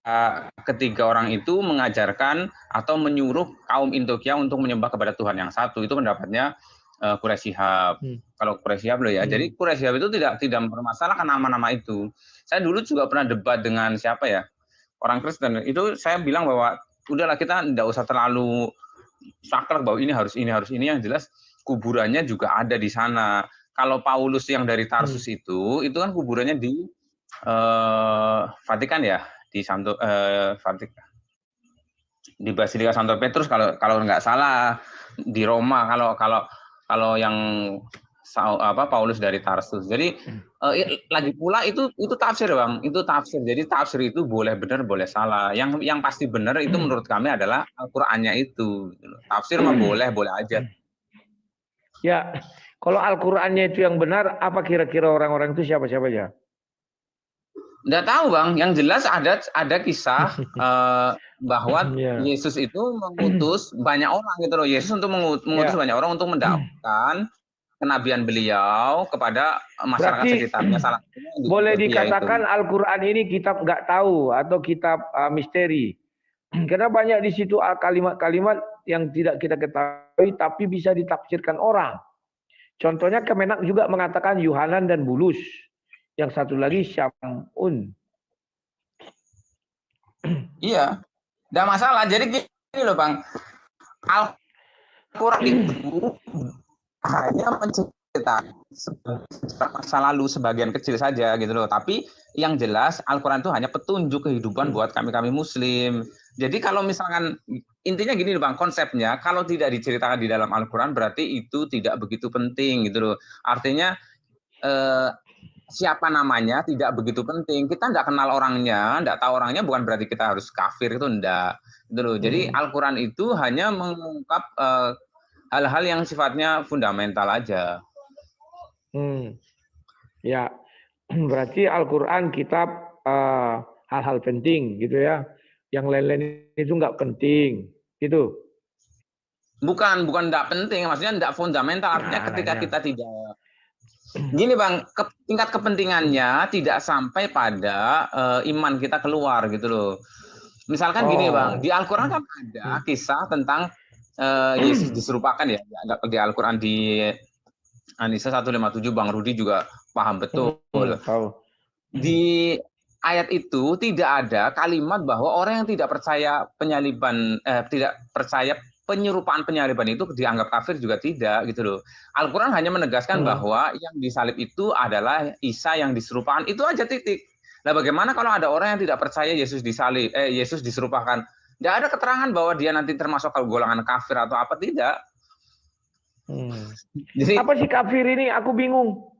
orang itu mengajarkan atau menyuruh kaum Antioquia untuk menyembah kepada Tuhan yang satu, itu pendapatnya Quraisy Shihab. Kalau Quraisy Shihab loh ya. Jadi Quraisy Shihab itu tidak mempermasalahkan nama-nama itu. Saya dulu juga pernah debat dengan siapa ya? Orang Kristen. Itu saya bilang bahwa udahlah kita tidak usah terlalu saklek bahwa ini harus ini. Yang jelas kuburannya juga ada di sana. Kalau Paulus yang dari Tarsus itu kan kuburannya di Vatikan ya, di Vatikan. Di Basilika Santo Petrus kalau nggak salah, di Roma kalau yang Paulus dari Tarsus. Jadi lagi pula itu tafsir Bang, itu tafsir. Jadi tafsir itu boleh benar boleh salah. Yang pasti benar itu menurut kami adalah Al-Qur'annya itu. Tafsir mah boleh aja. Ya, kalau Al-Qur'annya itu yang benar, apa kira-kira orang-orang itu siapa-siapa aja? Nggak tahu Bang, yang jelas ada kisah bahwa Yesus itu mengutus banyak orang gitu loh. Yesus untuk mengutus banyak orang untuk mendakwakan kenabian beliau kepada masyarakat sekitarnya. Salah boleh dikatakan Al-Qur'an ini kitab nggak tahu atau kitab misteri. Karena banyak di situ kalimat-kalimat yang tidak kita ketahui tapi bisa ditafsirkan orang. Contohnya Kemenak juga mengatakan Yohanan dan Bulus. Yang satu lagi Syamun. Iya, tidak masalah. Jadi gini loh Bang, Al-Quran itu hanya menceritakan masa lalu sebagian kecil saja gitu loh. Tapi yang jelas Al-Quran itu hanya petunjuk kehidupan buat kami Muslim. Jadi kalau misalkan intinya gini loh Bang, konsepnya kalau tidak diceritakan di dalam Al-Quran berarti itu tidak begitu penting gitu loh. Artinya siapa namanya tidak begitu penting. Kita tidak kenal orangnya, tidak tahu orangnya bukan berarti kita harus kafir, itu enggak. Gitu loh. Jadi Al-Quran itu hanya mengungkap hal-hal yang sifatnya fundamental aja. Ya, berarti Al-Quran kitab hal-hal penting gitu ya. Yang lain-lain itu enggak penting, gitu. Bukan tidak penting, maksudnya tidak fundamental. Artinya ketika kita tidak gini Bang, tingkat kepentingannya tidak sampai pada iman kita keluar gitu loh. Misalkan gini Bang, di Al-Quran kan ada kisah tentang Yesus diserupakan ya. Di Al-Quran di An-Nisa 157 Bang Rudi juga paham betul. ayat itu tidak ada kalimat bahwa orang yang tidak percaya penyaliban, tidak percaya penyerupaan penyaliban itu dianggap kafir juga tidak gitu loh. Al-Quran hanya menegaskan bahwa yang disalib itu adalah Isa yang diserupakan, itu aja titik. Nah, bagaimana kalau ada orang yang tidak percaya Yesus disalib, Yesus diserupakan? Tidak ada keterangan bahwa dia nanti termasuk golongan kafir atau apa, tidak. Jadi, apa sih kafir ini? Aku bingung.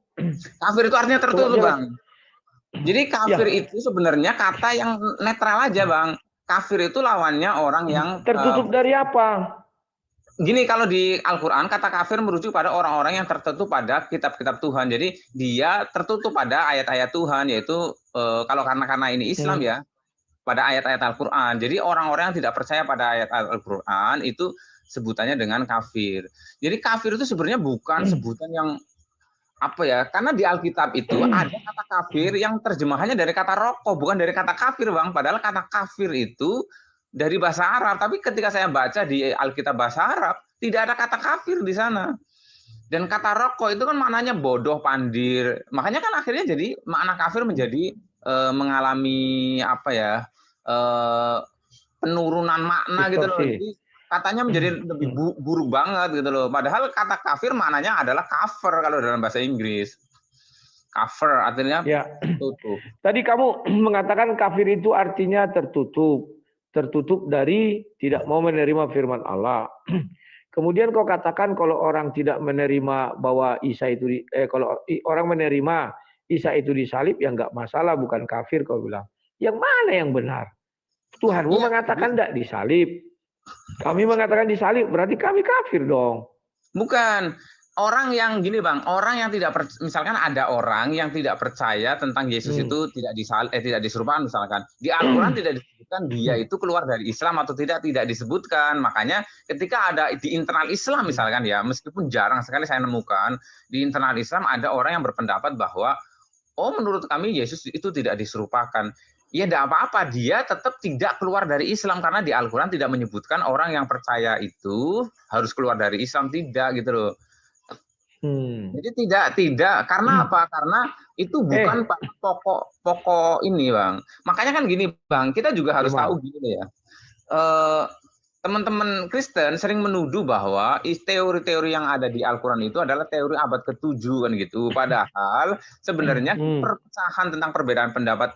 Kafir itu artinya tertutup, Bang. Jadi kafir itu sebenarnya kata yang netral aja, Bang. Kafir itu lawannya orang yang tertutup dari apa? Gini, kalau di Al-Quran kata kafir merujuk pada orang-orang yang tertutup pada kitab-kitab Tuhan. Jadi dia tertutup pada ayat-ayat Tuhan, yaitu kalau karena ini Islam ya, pada ayat-ayat Al-Quran. Jadi orang-orang yang tidak percaya pada ayat Al-Quran itu sebutannya dengan kafir. Jadi kafir itu sebenarnya bukan sebutan yang apa ya, karena di Alkitab itu ada kata kafir yang terjemahannya dari kata rokok, bukan dari kata kafir, Bang. Padahal kata kafir itu dari bahasa Arab, tapi ketika saya baca di Alkitab bahasa Arab, tidak ada kata kafir di sana. Dan kata rokok itu kan maknanya bodoh, pandir. Makanya kan akhirnya jadi makna kafir menjadi mengalami apa ya, penurunan makna gitu loh. Jadi katanya menjadi lebih buruk banget gitu loh. Padahal kata kafir maknanya adalah cover kalau dalam bahasa Inggris. Cover artinya tertutup. Tadi kamu mengatakan kafir itu artinya tertutup. Tertutup dari tidak mau menerima firman Allah. Kemudian kau katakan kalau orang tidak menerima bahwa Isa itu kalau orang menerima Isa itu disalib ya enggak masalah, bukan kafir kau bilang. Yang mana yang benar? Tuhanmu mengatakan enggak disalib. Kami mengatakan disalib, berarti kami kafir dong. Bukan. Orang yang gini, Bang, orang yang tidak misalkan ada orang yang tidak percaya tentang Yesus itu tidak diserupakan misalkan. Di Al-Quran tidak disebutkan dia itu keluar dari Islam atau tidak disebutkan. Makanya ketika ada di internal Islam misalkan ya, meskipun jarang sekali saya nemukan, di internal Islam ada orang yang berpendapat bahwa menurut kami Yesus itu tidak diserupakan. Ya tidak apa-apa, dia tetap tidak keluar dari Islam karena di Al-Quran tidak menyebutkan orang yang percaya itu harus keluar dari Islam, tidak gitu loh. Jadi tidak karena apa? Karena itu bukan pokok ini, Bang. Makanya kan gini, Bang, kita juga harus tahu gini ya. Teman-teman Kristen sering menuduh bahwa teori-teori yang ada di Al-Quran itu adalah teori abad ke-7 kan gitu. Padahal sebenarnya perpecahan tentang perbedaan pendapat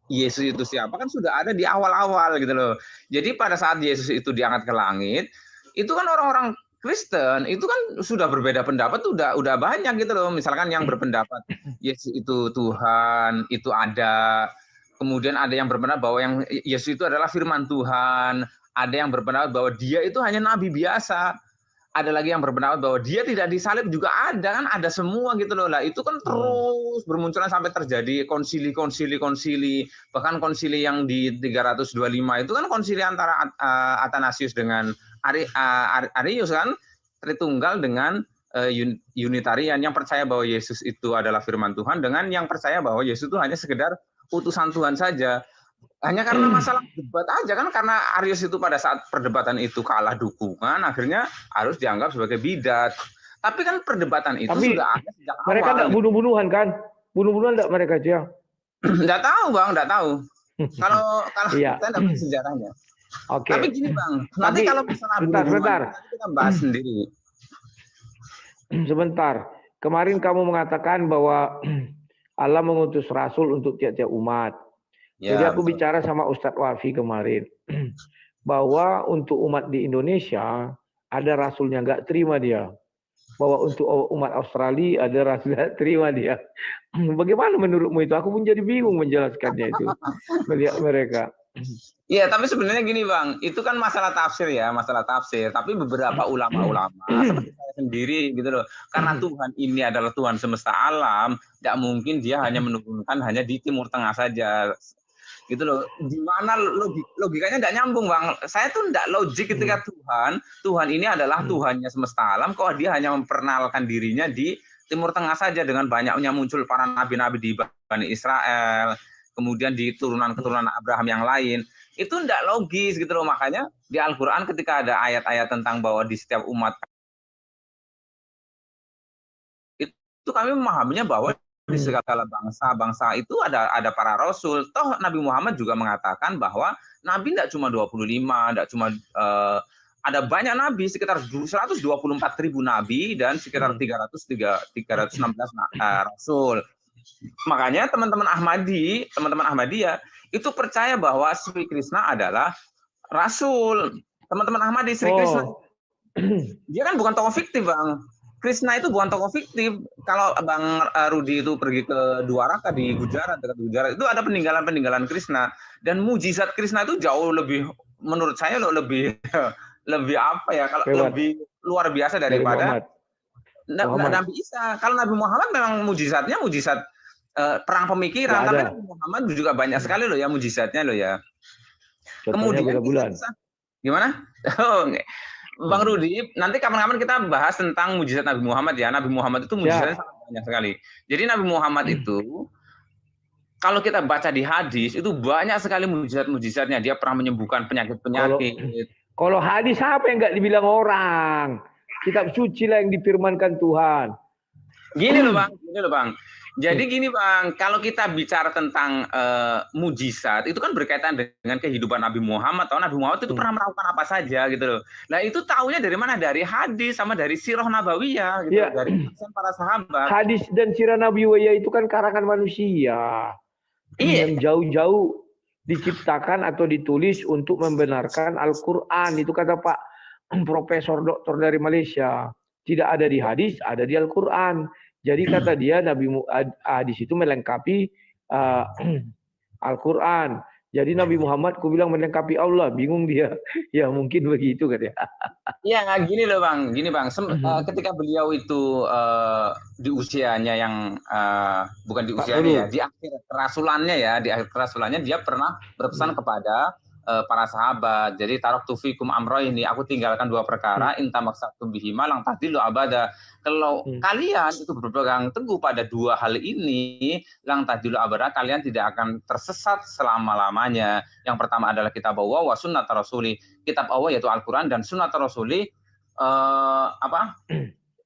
Yesus itu siapa kan sudah ada di awal-awal gitu loh. Jadi pada saat Yesus itu diangkat ke langit, itu kan orang-orang Kristen itu kan sudah berbeda pendapat, udah banyak gitu loh. Misalkan yang berpendapat Yesus itu Tuhan, itu ada. Kemudian ada yang berpendapat bahwa yang Yesus itu adalah firman Tuhan. Ada yang berpendapat bahwa dia itu hanya nabi biasa. Ada lagi yang berpendapat bahwa dia tidak disalib juga ada, kan ada semua gitu loh. Lah itu kan terus bermunculan sampai terjadi konsili. Bahkan konsili yang di 325 itu kan konsili antara Athanasius dengan Arius kan, Tritunggal dengan Unitarian yang percaya bahwa Yesus itu adalah firman Tuhan dengan yang percaya bahwa Yesus itu hanya sekedar utusan Tuhan saja. Hanya karena masalah debat aja kan, karena Arius itu pada saat perdebatan itu kalah dukungan, akhirnya harus dianggap sebagai bidat. Tapi kan perdebatan itu sudah ada sejak awal. Mereka enggak bunuh-bunuhan kan? Bunuh-bunuhan enggak mereka dia? Enggak tahu, Bang, enggak tahu. Kalau kita enggak punya sejarahnya. Oke. Tapi gini, Bang, nanti kalau misalnya sebentar. kita bahas sendiri. Sebentar. Kemarin kamu mengatakan bahwa Allah mengutus rasul untuk tiap-tiap umat. Jadi aku bicara sama Ustadz Wafi kemarin bahwa untuk umat di Indonesia ada rasulnya nggak terima dia, bahwa untuk umat Australia ada rasulnya terima dia. Bagaimana menurutmu itu? Aku pun jadi bingung menjelaskannya itu melihat mereka. Iya, tapi sebenarnya gini, Bang, itu kan masalah tafsir ya, masalah tafsir. Tapi beberapa ulama-ulama seperti saya sendiri gitu loh, karena Tuhan ini adalah Tuhan semesta alam, tidak mungkin dia hanya menurunkan hanya di Timur Tengah saja. Gitu loh, di mana logikanya tidak nyambung, Bang. Saya tuh tidak logik ketika Tuhan ini adalah Tuhannya semesta alam, kok dia hanya memperkenalkan dirinya di Timur Tengah saja dengan banyaknya muncul para nabi-nabi di Bani Israel, kemudian di turunan-keturunan Abraham yang lain. Itu tidak logis gitu loh. Makanya di Al-Quran ketika ada ayat-ayat tentang bahwa di setiap umat itu kami memahaminya bahwa di segala bangsa itu ada para rasul. Toh Nabi Muhammad juga mengatakan bahwa Nabi tidak cuma 25, tidak cuma ada banyak Nabi, sekitar 124.000 Nabi dan sekitar 316 Rasul. Makanya teman-teman Ahmadiyah itu percaya bahwa Sri Krishna adalah Rasul. Teman-teman Ahmadi, Sri Krishna, dia kan bukan tokoh fiktif, Bang. Krishna itu bukan tokoh fiktif. Kalau Bang Rudi itu pergi ke Dwaraka di Gujarat, dekat Gujarat, itu ada peninggalan-peninggalan Krishna. Dan mujizat Krishna itu jauh lebih, menurut saya lebih apa ya, kalau lebih luar biasa daripada Nabi Isa. Kalau Nabi Muhammad memang mujizatnya mujizat perang pemikiran, tapi Nabi Muhammad juga banyak sekali loh ya mujizatnya loh ya. Contohnya kemudian gimana? Bang Rudi, nanti kapan-kapan kita bahas tentang mujizat Nabi Muhammad ya. Nabi Muhammad itu mujizatnya sangat banyak sekali. Jadi Nabi Muhammad itu, kalau kita baca di hadis, itu banyak sekali mujizat-mujizatnya. Dia pernah menyembuhkan penyakit-penyakit. Kalau hadis apa yang nggak dibilang orang? Kitab suci lah yang difirmankan Tuhan. Gini loh Bang. Jadi gini Bang, kalau kita bicara tentang mujizat, itu kan berkaitan dengan kehidupan Nabi Muhammad. Atau Nabi Muhammad itu pernah melakukan apa saja gitu loh. Nah itu taunya dari mana? Dari hadis sama dari sirah nabawiyah gitu, dari para sahabat. Hadis dan sirah nabawiyah itu kan karangan manusia. Yang jauh-jauh diciptakan atau ditulis untuk membenarkan Al-Quran. Itu kata Pak Profesor Doktor dari Malaysia. Tidak ada di hadis, ada di Al-Quran. Jadi kata dia hadis itu melengkapi Al-Quran. Jadi Nabi Muhammad ku bilang melengkapi Allah, bingung dia. Ya mungkin begitu katanya. Iya, gini loh Bang, ketika beliau itu di usianya yang bukan di usianya ya, di akhir kerasulannya dia pernah berpesan kepada para sahabat. Jadi taraktu fikum amrayni, aku tinggalkan dua perkara, inta maksatu bihima lang tadilu abada. Kalau kalian itu berpegang teguh pada dua hal ini, lang tadilu abada, kalian tidak akan tersesat selama-lamanya. Yang pertama adalah kitab Allah wa sunnat rasuli. Kitab Allah yaitu Al-Qur'an dan sunnat rasuli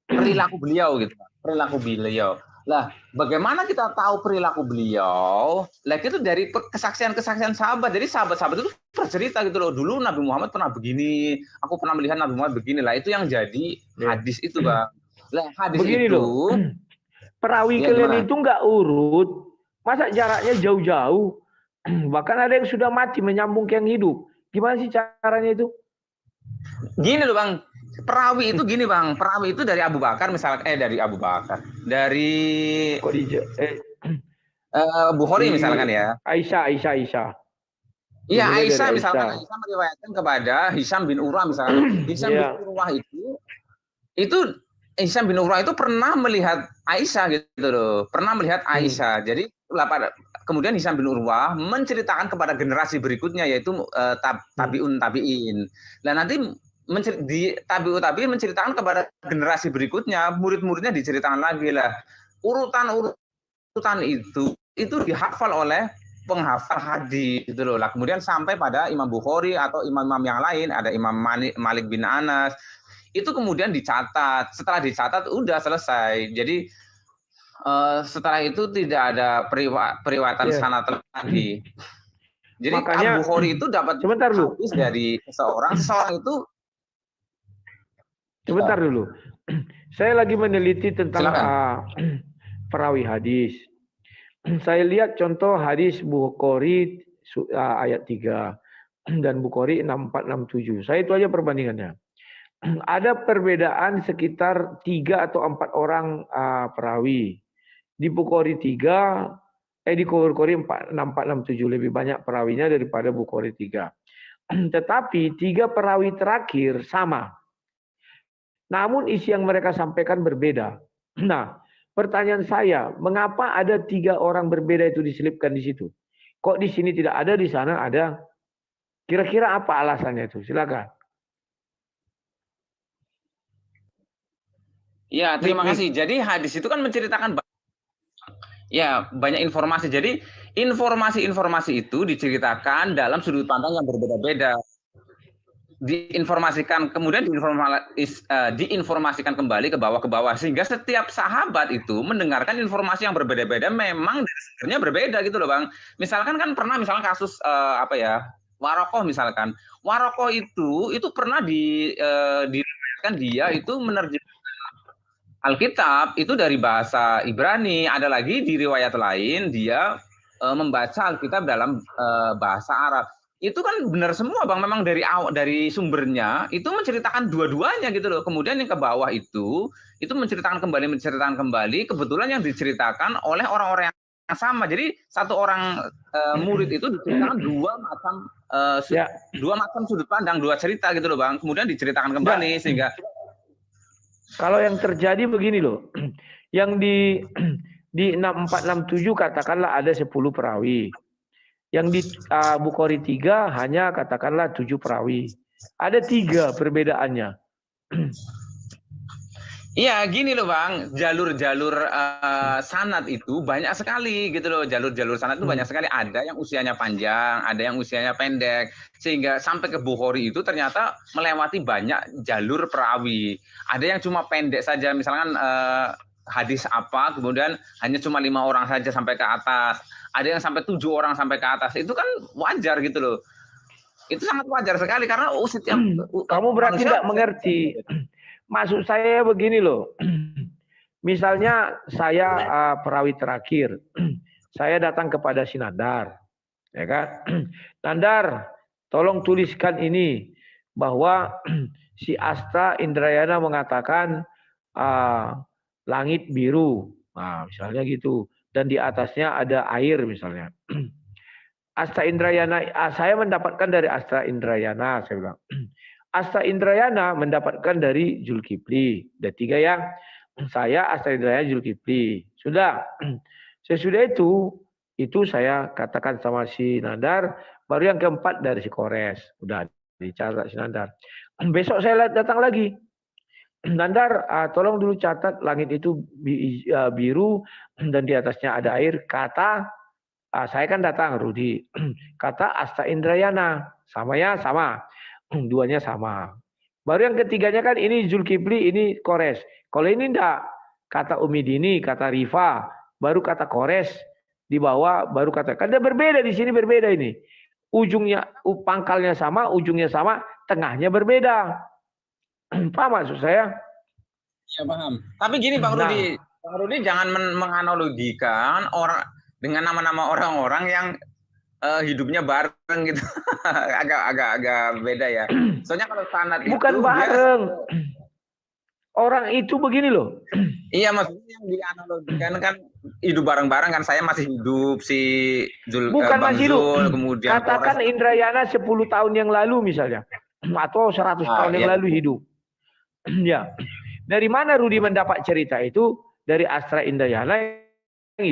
perilaku beliau gitu. Perilaku beliau. Lah, bagaimana kita tahu perilaku beliau? Lah itu dari kesaksian-kesaksian sahabat. Jadi sahabat-sahabat itu bercerita gitu loh. Dulu Nabi Muhammad pernah begini, aku pernah melihat Nabi Muhammad begini. Lah itu yang jadi hadis itu, Bang. Lah hadis begini itu loh. Perawi kalian itu nggak urut. Masa jaraknya jauh-jauh? Bahkan ada yang sudah mati menyambung ke yang hidup. Gimana sih caranya itu? Gini loh, Bang. Perawi itu gini Bang, perawi itu dari Abu Bakar misalnya, dari Bukhari misalkan ya. Aisyah. Iya, Aisyah misalkan, Aisyah meriwayatkan kepada Hisham bin Urwah misalkan. Hisham bin Urwah itu Hisham bin Urwah itu pernah melihat Aisyah gitu loh, pernah melihat Aisyah. Jadi kemudian Hisham bin Urwah menceritakan kepada generasi berikutnya yaitu tabi'in. Dan nanti tabi'in menceritakan kepada generasi berikutnya, murid-muridnya diceritakan lagi lah. Urutan itu dihafal oleh penghafal hadis gitu loh. Lah kemudian sampai pada Imam Bukhari atau imam-imam yang lain, ada Imam Malik bin Anas. Itu kemudian dicatat. Setelah dicatat udah selesai. Jadi setelah itu tidak ada periwayatan sanad lagi. Jadi Al Bukhari itu dapat hadis dari seseorang itu. Sebentar dulu. Saya lagi meneliti tentang perawi hadis. Saya lihat contoh hadis Bukhari ayat 3 dan Bukhari 6467. Saya itu aja perbandingannya. Ada perbedaan sekitar 3 atau 4 orang perawi. Di Bukhari 3, di Bukhari 6467 lebih banyak perawinya daripada Bukhari 3. Tetapi 3 perawi terakhir sama. Namun isi yang mereka sampaikan berbeda. Nah, pertanyaan saya, mengapa ada 3 orang berbeda itu diselipkan di situ? Kok di sini tidak ada, di sana ada? Kira-kira apa alasannya itu? Silakan. Ya, terima kasih. Jadi hadis itu kan menceritakan banyak informasi. Jadi informasi-informasi itu diceritakan dalam sudut pandang yang berbeda-beda. diinformasikan, kemudian diinformasikan kembali ke bawah sehingga setiap sahabat itu mendengarkan informasi yang berbeda-beda, memang dari sumbernya berbeda gitu loh Bang. Misalkan kan pernah misalkan kasus Warokoh misalkan. Warokoh itu pernah diriwayatkan dia itu menerjemahkan Alkitab itu dari bahasa Ibrani, ada lagi di riwayat lain dia membaca Alkitab dalam bahasa Arab. Itu kan benar semua Bang, memang dari sumbernya itu menceritakan dua-duanya gitu loh. Kemudian yang ke bawah itu menceritakan kembali, kebetulan yang diceritakan oleh orang-orang yang sama. Jadi satu orang murid itu diceritakan dua macam sudut pandang, dua cerita gitu loh Bang. Kemudian diceritakan kembali sehingga kalau yang terjadi begini loh, yang di 6467 katakanlah ada 10 perawi. Yang di Bukhari 3 hanya katakanlah 7 perawi. Ada 3 perbedaannya. Iya, gini loh Bang, jalur-jalur sanad itu banyak sekali gitu loh. Jalur-jalur sanad itu banyak sekali. Ada yang usianya panjang, ada yang usianya pendek. Sehingga sampai ke Bukhari itu ternyata melewati banyak jalur perawi. Ada yang cuma pendek saja, misalkan hadis apa, kemudian hanya cuma 5 orang saja sampai ke atas. Ada yang sampai 7 orang sampai ke atas. Itu kan wajar gitu loh. Itu sangat wajar sekali karena setiap kamu berarti tidak mengerti. Maksud saya begini loh, misalnya saya perawi terakhir, saya datang kepada si Nandar, ya kan? Nandar, tolong tuliskan ini bahwa si Asta Indrayana mengatakan langit biru, nah, misalnya gitu, dan di atasnya ada air misalnya. Asta Indrayana, saya mendapatkan dari Asta Indrayana, saya bilang. Asta Indrayana mendapatkan dari Zulkifli. Ada 3 yang saya, Asta Indrayana, Zulkifli. Sudah. Sesudah itu saya katakan sama si Nandar, baru yang keempat dari si Kores. Udah dicatat si Nandar. Besok saya datang lagi. Nandar, tolong dulu catat langit itu biru dan di atasnya ada air. Kata, saya kan datang, Rudi. Kata Asta Indrayana. Sama ya, sama. Duanya sama. Baru yang ketiganya kan ini Zulkifli, ini Kores. Kalau ini enggak, kata Umidini, kata Rifa, baru kata Kores, di bawah baru kata. Kan berbeda di sini, berbeda ini. Ujungnya, pangkalnya sama, ujungnya sama, tengahnya berbeda. Paham maksud saya? Ya paham. Tapi gini Bang Rudi, Bang Rudi jangan menganalogikan orang dengan nama-nama orang-orang yang hidupnya bareng gitu. agak beda ya. Soalnya kalau sanad itu bukan bareng. Orang itu begini loh. Iya, maksudnya yang dianalogikan kan hidup bareng-bareng kan, saya masih hidup, si bukan Bang masih Zul, hidup. kemudian katakan Kores. Indrayana 10 tahun yang lalu misalnya, atau 100 tahun yang lalu hidup. Ya. Dari mana Rudi mendapat cerita itu? Dari Astra Indrayana yang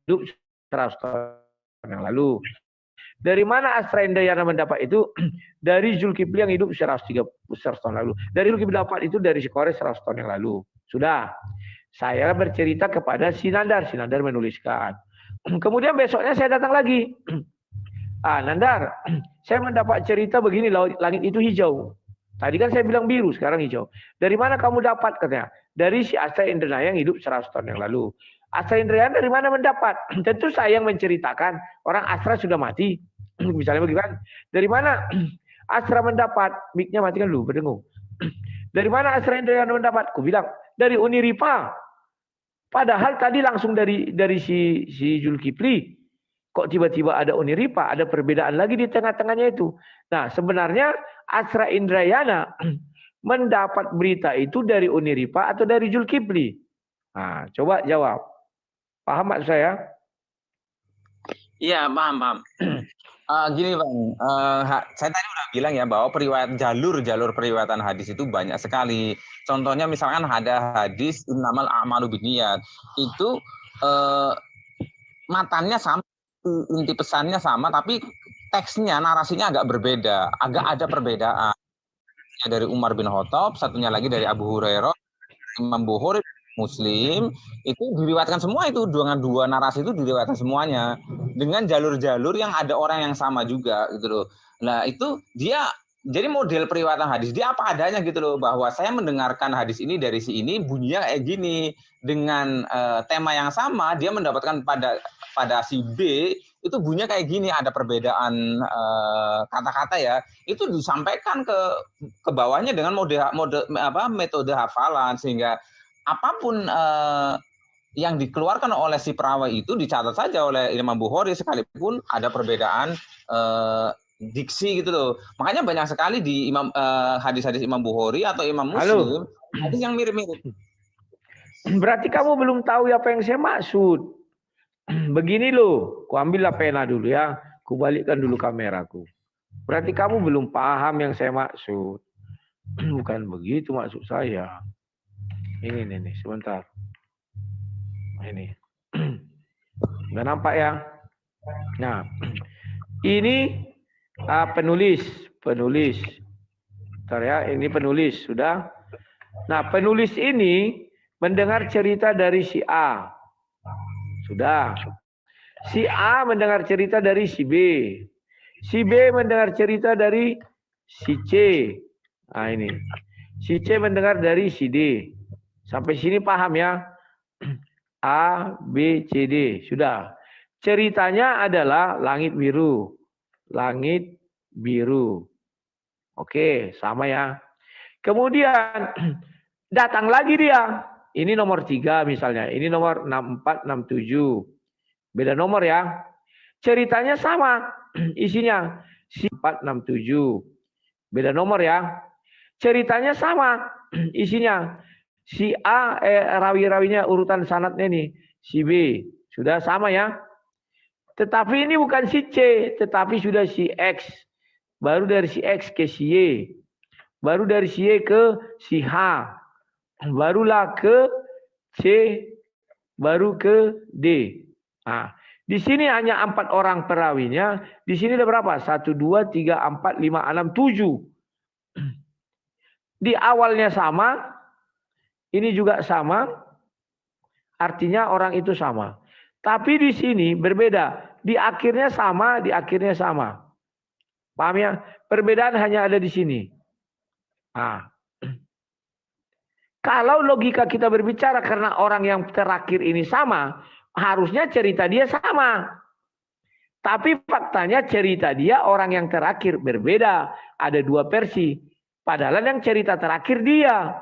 hidup 100 tahun yang lalu. Dari mana Astra Indrayana mendapat itu? Dari Zulkifli yang hidup 100 tahun lalu. Dari Zulkifli dapat itu dari si Kores 100 tahun yang lalu. Sudah. Saya bercerita kepada si Nandar. Si Nandar menuliskan. Kemudian besoknya saya datang lagi. Nandar, saya mendapat cerita begini, langit itu hijau. Tadi kan saya bilang biru, sekarang hijau. Dari mana kamu dapat? Katanya. Dari si Astra Indrayana yang hidup 100 tahun yang lalu. Astra Indrayana dari mana mendapat? Tentu saya yang menceritakan. Orang Astra sudah mati. Misalnya bagaimana? Dari mana Astra mendapat? Mic-nya matikan dulu, berdengung. Dari mana Astra Indrayana mendapat? Aku bilang, dari Uniripa. Padahal tadi langsung dari si Zulkifli. Kok tiba-tiba ada Uniripa? Ada perbedaan lagi di tengah-tengahnya itu. Nah, sebenarnya Astra Indrayana mendapat berita itu dari Uniripa atau dari Zulkifli? Nah, coba jawab. Paham maksud saya? Iya, paham. Gini Bang, saya tadi udah bilang ya bahwa jalur periwayatan hadis itu banyak sekali. Contohnya misalkan ada hadis innamal a'malu binniyat. Itu matanya sama, inti pesannya sama, tapi teksnya, narasinya agak berbeda, agak ada perbedaan. Dari Umar bin Khattab, satunya lagi dari Abu Hurairah, Imam Bukhari, Muslim, itu diriwayatkan semua itu, dengan 2 narasi itu diriwayatkan semuanya dengan jalur-jalur yang ada orang yang sama juga gitu loh. Nah, itu dia jadi model periwayatan hadis dia apa adanya gitu loh, bahwa saya mendengarkan hadis ini dari si ini bunyinya kayak gini, dengan tema yang sama dia mendapatkan pada si B itu bunyinya kayak gini, ada perbedaan kata-kata ya, itu disampaikan ke bawahnya dengan metode hafalan, sehingga apapun yang dikeluarkan oleh si perawi itu dicatat saja oleh Imam Bukhari sekalipun ada perbedaan diksi gitu loh. Makanya banyak sekali di hadis-hadis Imam Bukhari atau Imam Muslim hadis yang mirip-mirip. Berarti kamu belum tahu apa yang saya maksud. Begini loh, ku ambillah pena dulu ya, ku balikkan dulu kameraku. Berarti kamu belum paham yang saya maksud. Bukan begitu maksud saya. Ini nih, sebentar. Ini. Nggak nampak ya? Nah, ini penulis. Bentar ya, ini penulis sudah. Nah, penulis ini mendengar cerita dari si A. Sudah. Si A mendengar cerita dari si B. Si B mendengar cerita dari si C. Nah, ini. Si C mendengar dari si D. Sampai sini paham ya? A, B, C, D. Sudah. Ceritanya adalah langit biru. Langit biru. Oke, sama ya. Kemudian datang lagi dia. Ini nomor 3 misalnya. Ini nomor 64, 67. Beda nomor ya. Ceritanya sama. Isinya. 4, 67. Beda nomor ya. Ceritanya sama. Isinya. Si A, rawi-rawinya urutan sanadnya nih. Si B. Sudah sama ya. Tetapi ini bukan si C. Tetapi sudah si X. Baru dari si X ke si Y. Baru dari si Y ke si H. Barulah ke C. Baru ke D. Nah, di sini hanya 4 orang perawinya. Di sini ada berapa? 1, 2, 3, 4, 5, 6, 7. Di awalnya sama. Ini juga sama, artinya orang itu sama. Tapi di sini berbeda, di akhirnya sama, di akhirnya sama. Paham ya? Perbedaan hanya ada di sini. Nah, kalau logika kita berbicara karena orang yang terakhir ini sama, harusnya cerita dia sama. Tapi faktanya cerita dia orang yang terakhir berbeda. Ada 2 versi. Padahal yang cerita terakhir dia.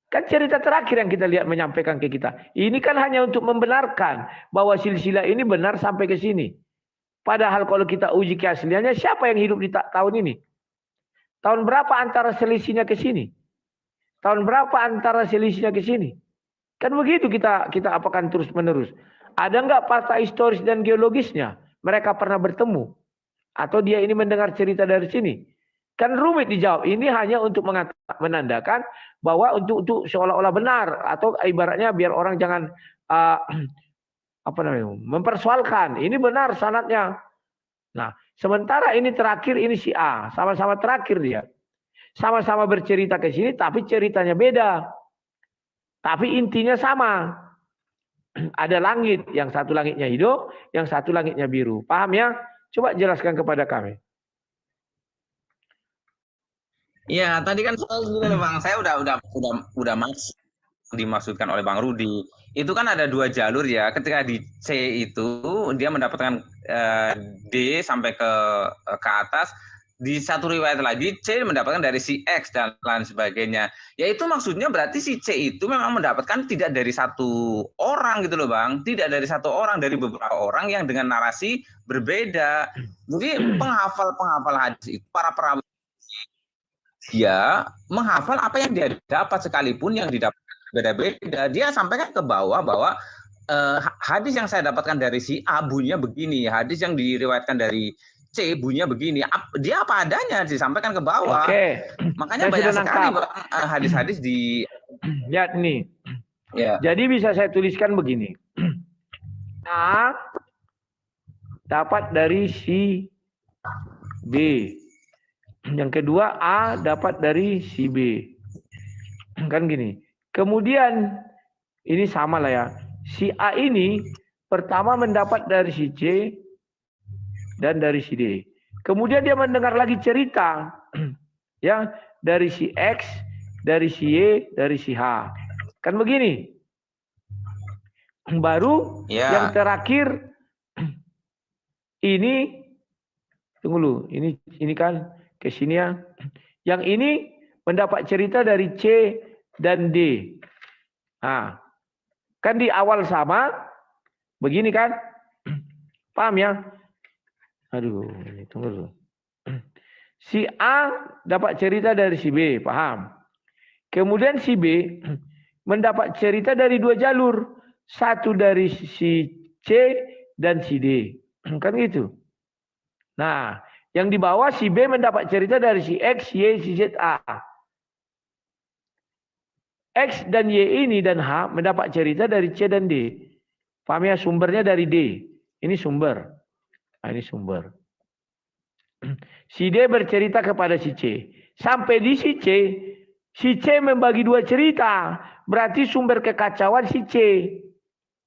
Kan cerita terakhir yang kita lihat menyampaikan ke kita. Ini kan hanya untuk membenarkan bahwa silsilah ini benar sampai ke sini. Padahal kalau kita uji keasliannya, siapa yang hidup di tahun ini? Tahun berapa antara selisihnya ke sini? Tahun berapa antara selisihnya ke sini? Kan begitu kita apakan terus menerus. Ada enggak fakta historis dan geologisnya? Mereka pernah bertemu? Atau dia ini mendengar cerita dari sini? Kan rumit dijawab. Ini hanya untuk menandakan bahwa untuk seolah-olah benar, atau ibaratnya biar orang jangan mempersoalkan. Ini benar sanadnya. Nah, sementara ini terakhir, ini si A, sama-sama terakhir dia. Sama-sama bercerita ke sini, tapi ceritanya beda. Tapi intinya sama. Ada langit, yang satu langitnya hijau, yang satu langitnya biru. Paham ya? Coba jelaskan kepada kami. Ya, tadi kan Bang, saya udah dimaksudkan oleh Bang Rudi. Itu kan ada 2 jalur ya. Ketika di C itu dia mendapatkan D sampai ke atas. Di satu riwayat lagi C mendapatkan dari si X dan lain sebagainya. Ya itu maksudnya berarti si C itu memang mendapatkan tidak dari 1 orang gitu loh Bang. Tidak dari 1 orang, dari beberapa orang yang dengan narasi berbeda. Jadi penghafal hadis itu, para perawi, dia menghafal apa yang dia dapat, sekalipun yang didapat beda-beda. Dia sampaikan ke bawah bahwa hadis yang saya dapatkan dari si A bunyinya begini, hadis yang diriwayatkan dari C bunyinya begini. Dia apa adanya disampaikan ke bawah. Oke. Makanya banyak sekali hadis-hadis di lihat nih. Ya. Jadi bisa saya tuliskan begini. A dapat dari si B. Yang kedua A dapat dari si B. Kan gini. Kemudian ini sama lah ya. Si A ini pertama mendapat dari si C dan dari si D. Kemudian dia mendengar lagi cerita ya dari si X, dari si Y, dari si H. Kan begini. Baru yang terakhir ini tunggu dulu, ini kan ke sini ya. Yang ini mendapat cerita dari C dan D. Nah, kan di awal sama begini kan? Paham ya? Aduh, ini tunggu dulu. Si A dapat cerita dari si B, paham? Kemudian si B mendapat cerita dari dua jalur. Satu dari si C dan si D. Kan gitu. Nah, yang di bawah si B mendapat cerita dari si X, Y, si Z, A. X dan Y ini dan H mendapat cerita dari C dan D. Paham ya? Sumbernya dari D. Ini sumber. Nah, ini sumber. Si D bercerita kepada si C. Sampai di si C membagi dua cerita. Berarti sumber kekacauan si C.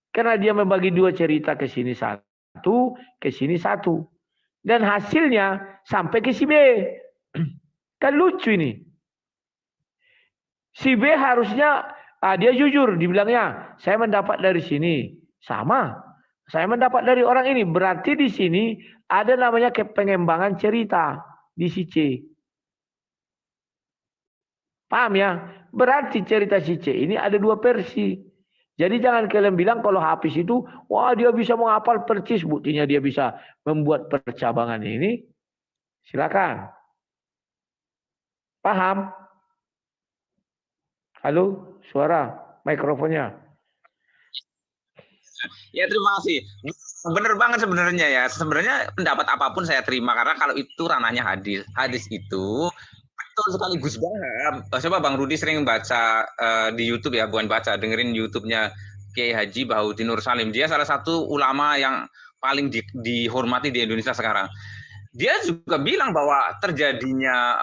Karena dia membagi dua cerita ke sini satu, ke sini satu. Dan hasilnya sampai ke si B. Kan lucu ini. Si B harusnya, dia jujur, dibilangnya, saya mendapat dari sini. Sama. Saya mendapat dari orang ini. Berarti di sini ada namanya pengembangan cerita di si C. Paham ya? Berarti cerita si C ini ada dua versi. Jadi jangan kalian bilang kalau Hafiz itu, wah dia bisa menghafal persis. Buktinya dia bisa membuat percabangan ini. Silakan. Paham? Halo, suara, mikrofonnya. Ya terima kasih. Bener banget sebenarnya ya. Sebenarnya pendapat apapun saya terima karena kalau itu ranahnya hadis. Hadis itu betul sekali Gus Baham. Coba Bang Rudi sering baca di YouTube ya, bukan baca, dengerin YouTube-nya Kiai Haji Bahaudin Nur Salim. Dia salah satu ulama yang paling dihormati di Indonesia sekarang. Dia juga bilang bahwa terjadinya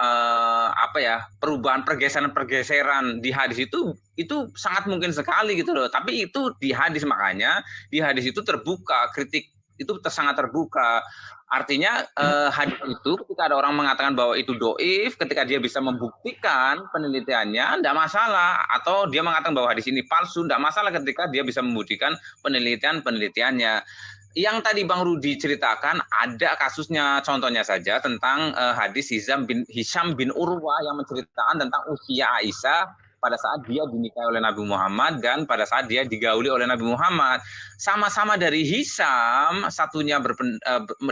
perubahan pergeseran di hadis itu sangat mungkin sekali gitu loh. Tapi itu di hadis, makanya di hadis itu terbuka, kritik itu sangat terbuka. Artinya hadis itu ketika ada orang mengatakan bahwa itu doif, ketika dia bisa membuktikan penelitiannya, tidak masalah. Atau dia mengatakan bahwa hadis ini palsu, tidak masalah ketika dia bisa membuktikan penelitiannya. Yang tadi Bang Rudi ceritakan ada kasusnya, contohnya saja tentang hadis Hisham bin Urwah yang menceritakan tentang usia Aisyah pada saat dia dinikahi oleh Nabi Muhammad dan pada saat dia digauli oleh Nabi Muhammad. Sama-sama dari Hisham, satunya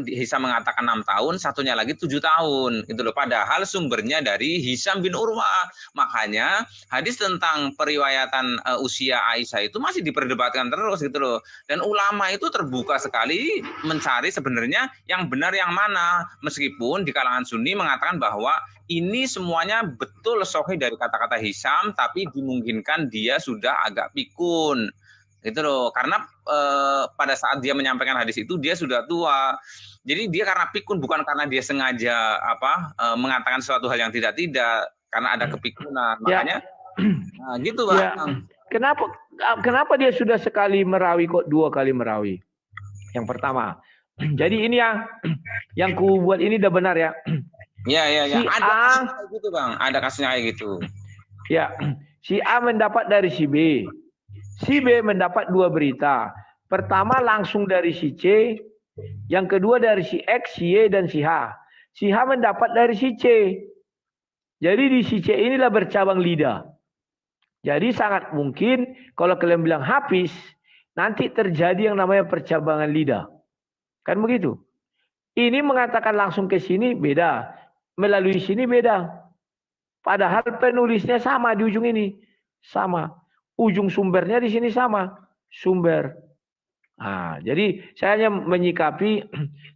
Hisham mengatakan 6 tahun, satunya lagi 7 tahun. Gitu loh. Padahal sumbernya dari Hisham bin Urwah. Makanya hadis tentang periwayatan usia Aisyah itu masih diperdebatkan terus gitu loh. Dan ulama itu terbuka sekali mencari sebenarnya yang benar yang mana. Meskipun di kalangan Sunni mengatakan bahwa ini semuanya betul sahih dari kata-kata Hisham, tapi dimungkinkan dia sudah agak pikun. Gitu loh. Karena pada saat dia menyampaikan hadis itu dia sudah tua. Jadi dia karena pikun, bukan karena dia sengaja mengatakan sesuatu hal yang tidak, karena ada kepikunan. Makanya nah, gitu Bang. Ya. Kenapa dia sudah sekali merawi kok 2 kali merawi? Yang pertama. Jadi ini yang ku buat ini udah benar ya. Ya. Si ada kasusnya kayak gitu Bang, ada kasusnya kayak gitu. Ya, si A mendapat dari si B. Si B mendapat 2 berita. Pertama langsung dari si C, yang kedua dari si X, si Y, dan si H. Si H mendapat dari si C. Jadi di si C inilah bercabang lidah. Jadi sangat mungkin kalau kalian bilang Hafiz, nanti terjadi yang namanya percabangan lidah. Kan begitu? Ini mengatakan langsung ke sini beda. Melalui sini beda. Padahal penulisnya sama di ujung ini. Sama. Ujung sumbernya di sini sama. Sumber. Nah, jadi saya hanya menyikapi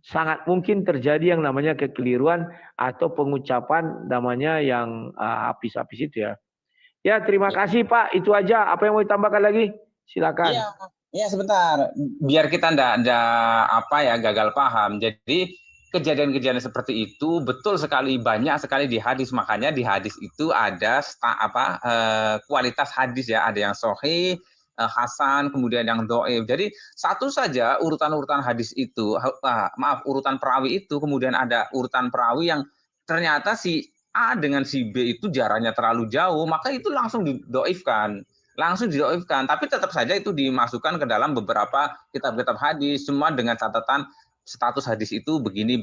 sangat mungkin terjadi yang namanya kekeliruan atau pengucapan namanya yang habis-habis itu ya. Ya, terima kasih Pak. Itu aja. Apa yang mau ditambahkan lagi? Silakan. Iya, sebentar. Biar kita ndak gagal paham. Jadi kejadian-kejadian seperti itu betul sekali, banyak sekali di hadis. Makanya di hadis itu ada kualitas hadis ya, ada yang sahih, hasan, kemudian yang dhaif. Jadi satu saja urutan-urutan hadis itu, urutan perawi itu, kemudian ada urutan perawi yang ternyata si A dengan si B itu jaraknya terlalu jauh, maka itu langsung didoifkan. Tapi tetap saja itu dimasukkan ke dalam beberapa kitab-kitab hadis, semua dengan catatan status hadis itu begini.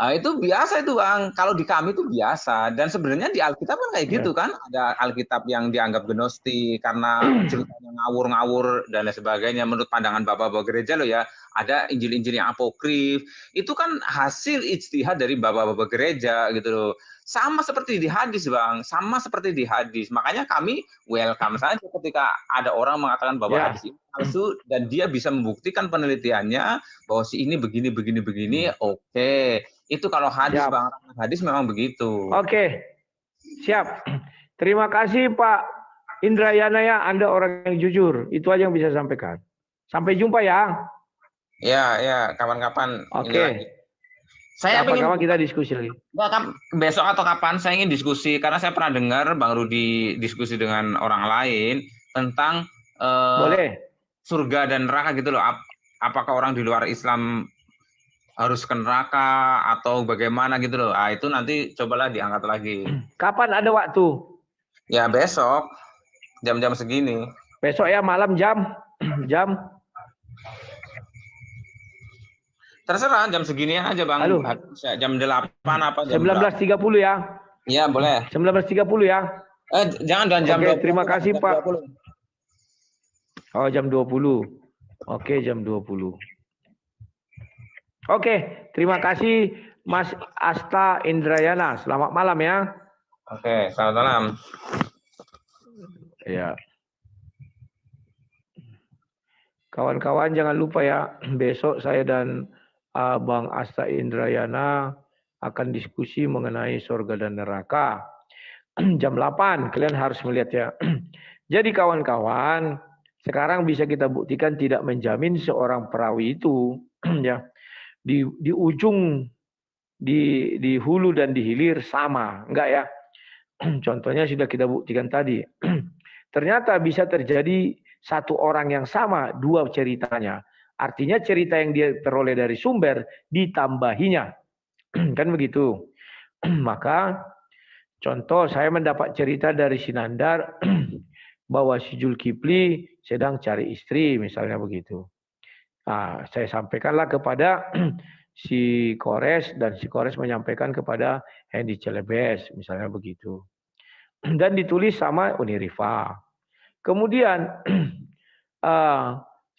Itu biasa itu Bang, kalau di kami itu biasa, dan sebenarnya di Alkitab kan kayak gitu kan, ada Alkitab yang dianggap gnostik karena ceritanya ngawur-ngawur dan lain sebagainya menurut pandangan bapak-bapak gereja loh ya, ada Injil-Injil yang apokrif, itu kan hasil ijtihad dari bapak-bapak gereja gitu loh. Sama seperti di hadis Bang, makanya kami welcome saja ketika ada orang mengatakan bahwa hadis ini palsu dan dia bisa membuktikan penelitiannya bahwa si ini begini, oke. Itu kalau hadis Bang, hadis memang begitu. Oke, siap. Terima kasih Pak Indrayana ya, Anda orang yang jujur. Itu aja yang bisa sampaikan. Sampai jumpa ya. Ya, kapan-kapan. Oke. Saya kapan kita diskusi lagi. Besok atau kapan saya ingin diskusi, karena saya pernah dengar Bang Rudi diskusi dengan orang lain tentang boleh surga dan neraka gitu loh. Apakah orang di luar Islam harus ke neraka atau bagaimana gitu loh. Itu nanti cobalah diangkat lagi. Kapan ada waktu? Ya besok, jam-jam segini. Besok ya malam jam? Terserah, jam segini aja Bang. Halo. Jam 8 apa jam 19.30 ya? Iya boleh. 19.30 ya? Jangan jam 20. Terima kasih Pak. 20. Oh jam 20. Oke jam 20. Oke, terima kasih Mas Asta Indrayana. Selamat malam ya. Oke, selamat malam. Ya. Kawan-kawan jangan lupa ya, besok saya dan Bang Asta Indrayana akan diskusi mengenai surga dan neraka. Jam 8, kalian harus melihat ya. Jadi kawan-kawan, sekarang bisa kita buktikan tidak menjamin seorang perawi itu ya di ujung, di hulu dan di hilir sama, enggak ya? Contohnya sudah kita buktikan tadi. Ternyata bisa terjadi satu orang yang sama, dua ceritanya. Artinya cerita yang dia peroleh dari sumber ditambahinya. Kan begitu. Maka contoh saya mendapat cerita dari Sinandar bahwa si Zulkifli sedang cari istri, misalnya begitu. Nah, saya sampaikanlah kepada si Kores dan si Kores menyampaikan kepada Hendy Celebes, misalnya begitu. Dan ditulis sama Unirifa. Kemudian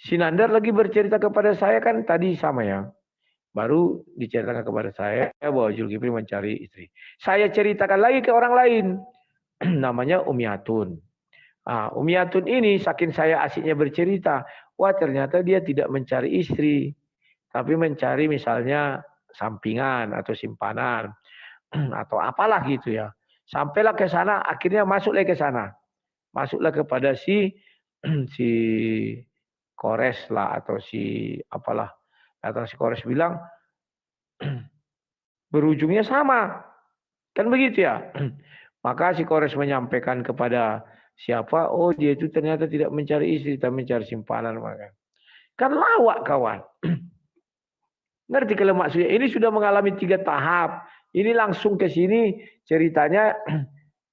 Sinandar lagi bercerita kepada saya kan tadi sama ya. Baru diceritakan kepada saya bahwa Zulkifli mencari istri. Saya ceritakan lagi ke orang lain. Namanya Umiatun. Umiatun ini saking saya asiknya bercerita. Wah ternyata dia tidak mencari istri. Tapi mencari misalnya sampingan atau simpanan. Atau apalah gitu ya. Sampailah ke sana, akhirnya masuklah ke sana. Masuklah kepada si Kores lah atau si apalah. Atau si Kores bilang berujungnya sama. Kan begitu ya. Maka si Kores menyampaikan kepada siapa, oh dia itu ternyata tidak mencari istri, tapi mencari simpanan. Maka kan lawak kawan. Ngerti kalau maksudnya? Ini sudah mengalami 3 tahap. Ini langsung ke sini ceritanya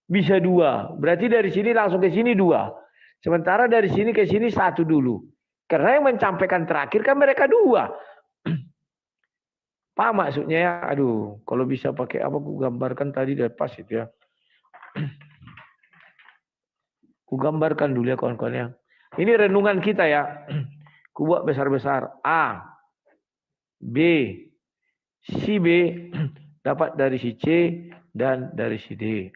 bisa 2. Berarti dari sini langsung ke sini 2. Sementara dari sini ke sini 1 dulu. Karena yang menyampaikan terakhir kan mereka 2. Paham maksudnya ya? Aduh, kalau bisa pakai apa aku gambarkan tadi dari pas itu ya. Ku gambarkan dulu ya kawan-kawan ya. Ini renungan kita ya. Ku buat besar-besar. A, B, si B dapat dari si C dan dari si D.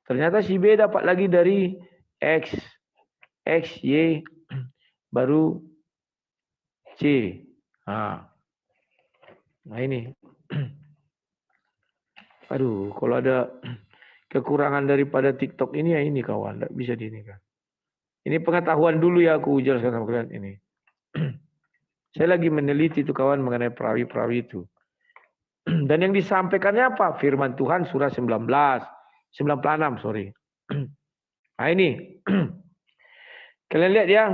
Ternyata si B dapat lagi dari X, Y, baru C. Nah ini. Aduh, kalau ada kekurangan daripada TikTok ini ya ini kawan, tidak bisa di ini kan. Ini pengetahuan dulu ya aku jelaskan sama kalian ini. Saya lagi meneliti itu kawan mengenai perawi-perawi itu. Dan yang disampaikannya apa? Firman Tuhan surah 96, sorry. Nah ini. Kalian lihat ya,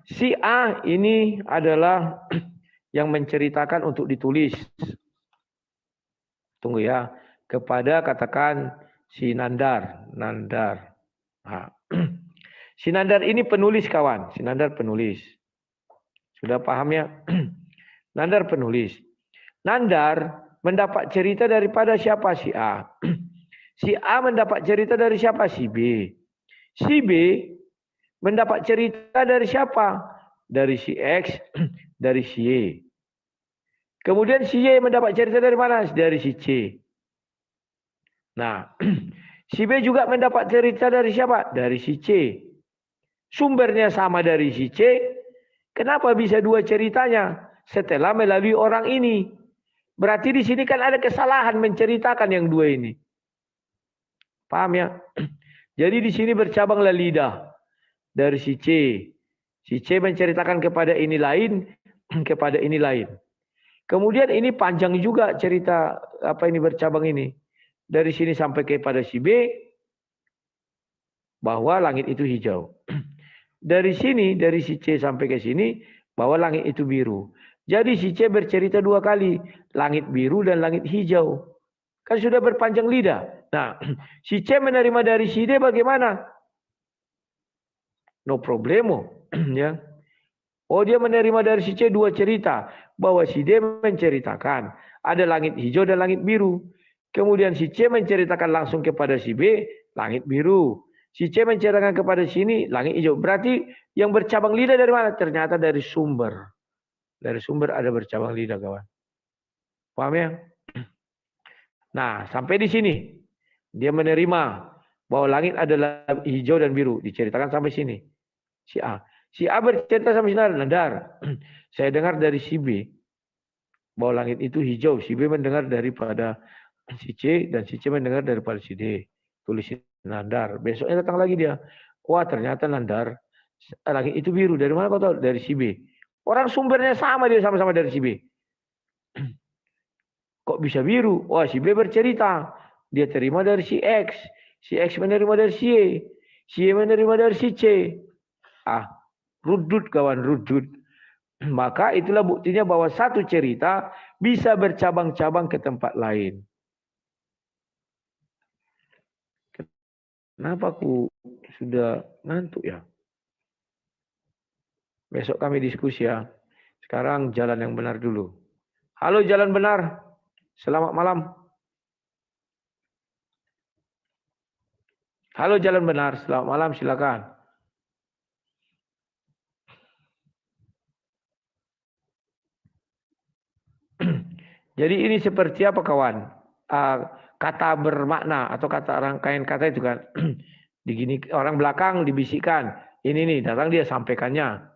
si A ini adalah yang menceritakan untuk ditulis. Tunggu ya, kepada katakan si Nandar. Nah, si Nandar ini penulis kawan, si Nandar penulis. Sudah paham ya? Nandar penulis. Nandar mendapat cerita daripada siapa? Si A. Si A mendapat cerita dari siapa? Si B. Si B mendapat cerita dari siapa? Dari si X, dari si Y. Kemudian si Y mendapat cerita dari mana? Dari si C. Nah, si B juga mendapat cerita dari siapa? Dari si C. Sumbernya sama dari si C. Kenapa bisa dua ceritanya? Setelah melalui orang ini. Berarti di sini kan ada kesalahan menceritakan yang dua ini. Paham ya? Jadi di sini bercabanglah lidah dari si C. Si C menceritakan kepada ini lain, kepada ini lain. Kemudian ini panjang juga cerita apa ini bercabang ini. Dari sini sampai kepada si B, bahwa langit itu hijau. Dari sini, dari si C sampai ke sini, bahwa langit itu biru. Jadi si C bercerita dua kali, langit biru dan langit hijau. Kan sudah berpanjang lidah. Nah, si C menerima dari si D bagaimana? No problemo. Ya. Oh, dia menerima dari si C dua cerita. Bahwa si D menceritakan ada langit hijau dan langit biru. Kemudian si C menceritakan langsung kepada si B, langit biru. Si C menceritakan kepada sini, langit hijau. Berarti yang bercabang lidah dari mana? Ternyata dari sumber. Dari sumber ada bercabang lidah, kawan. Paham ya? Nah, sampai di sini. Dia menerima bahwa langit adalah hijau dan biru. Diceritakan sampai sini. Si A. Si A bercerita sama si Nandar. Saya dengar dari si B bahwa langit itu hijau. Si B mendengar daripada si C dan si C mendengar daripada si D. Tulis Nandar. Besoknya datang lagi dia. Wah, ternyata Nandar langit itu biru. Dari mana kau tahu? Dari si B. Orang sumbernya sama, dia sama-sama dari si B. Kok bisa biru? Wah, si B bercerita. Dia terima dari si X. Si X menerima dari si Y. Si Y menerima dari si C. Ah, rudut kawan, rudut. Maka itulah buktinya bahwa satu cerita bisa bercabang-cabang ke tempat lain. Kenapa aku sudah ngantuk ya? Besok kami diskusi ya. Sekarang jalan yang benar dulu. Halo jalan benar. Selamat malam. Halo jalan benar. Selamat malam, silakan. Jadi ini seperti apa kawan? Kata bermakna atau kata rangkaian kata itu kan. Digini orang belakang dibisikkan. Ini nih datang dia sampaikannya.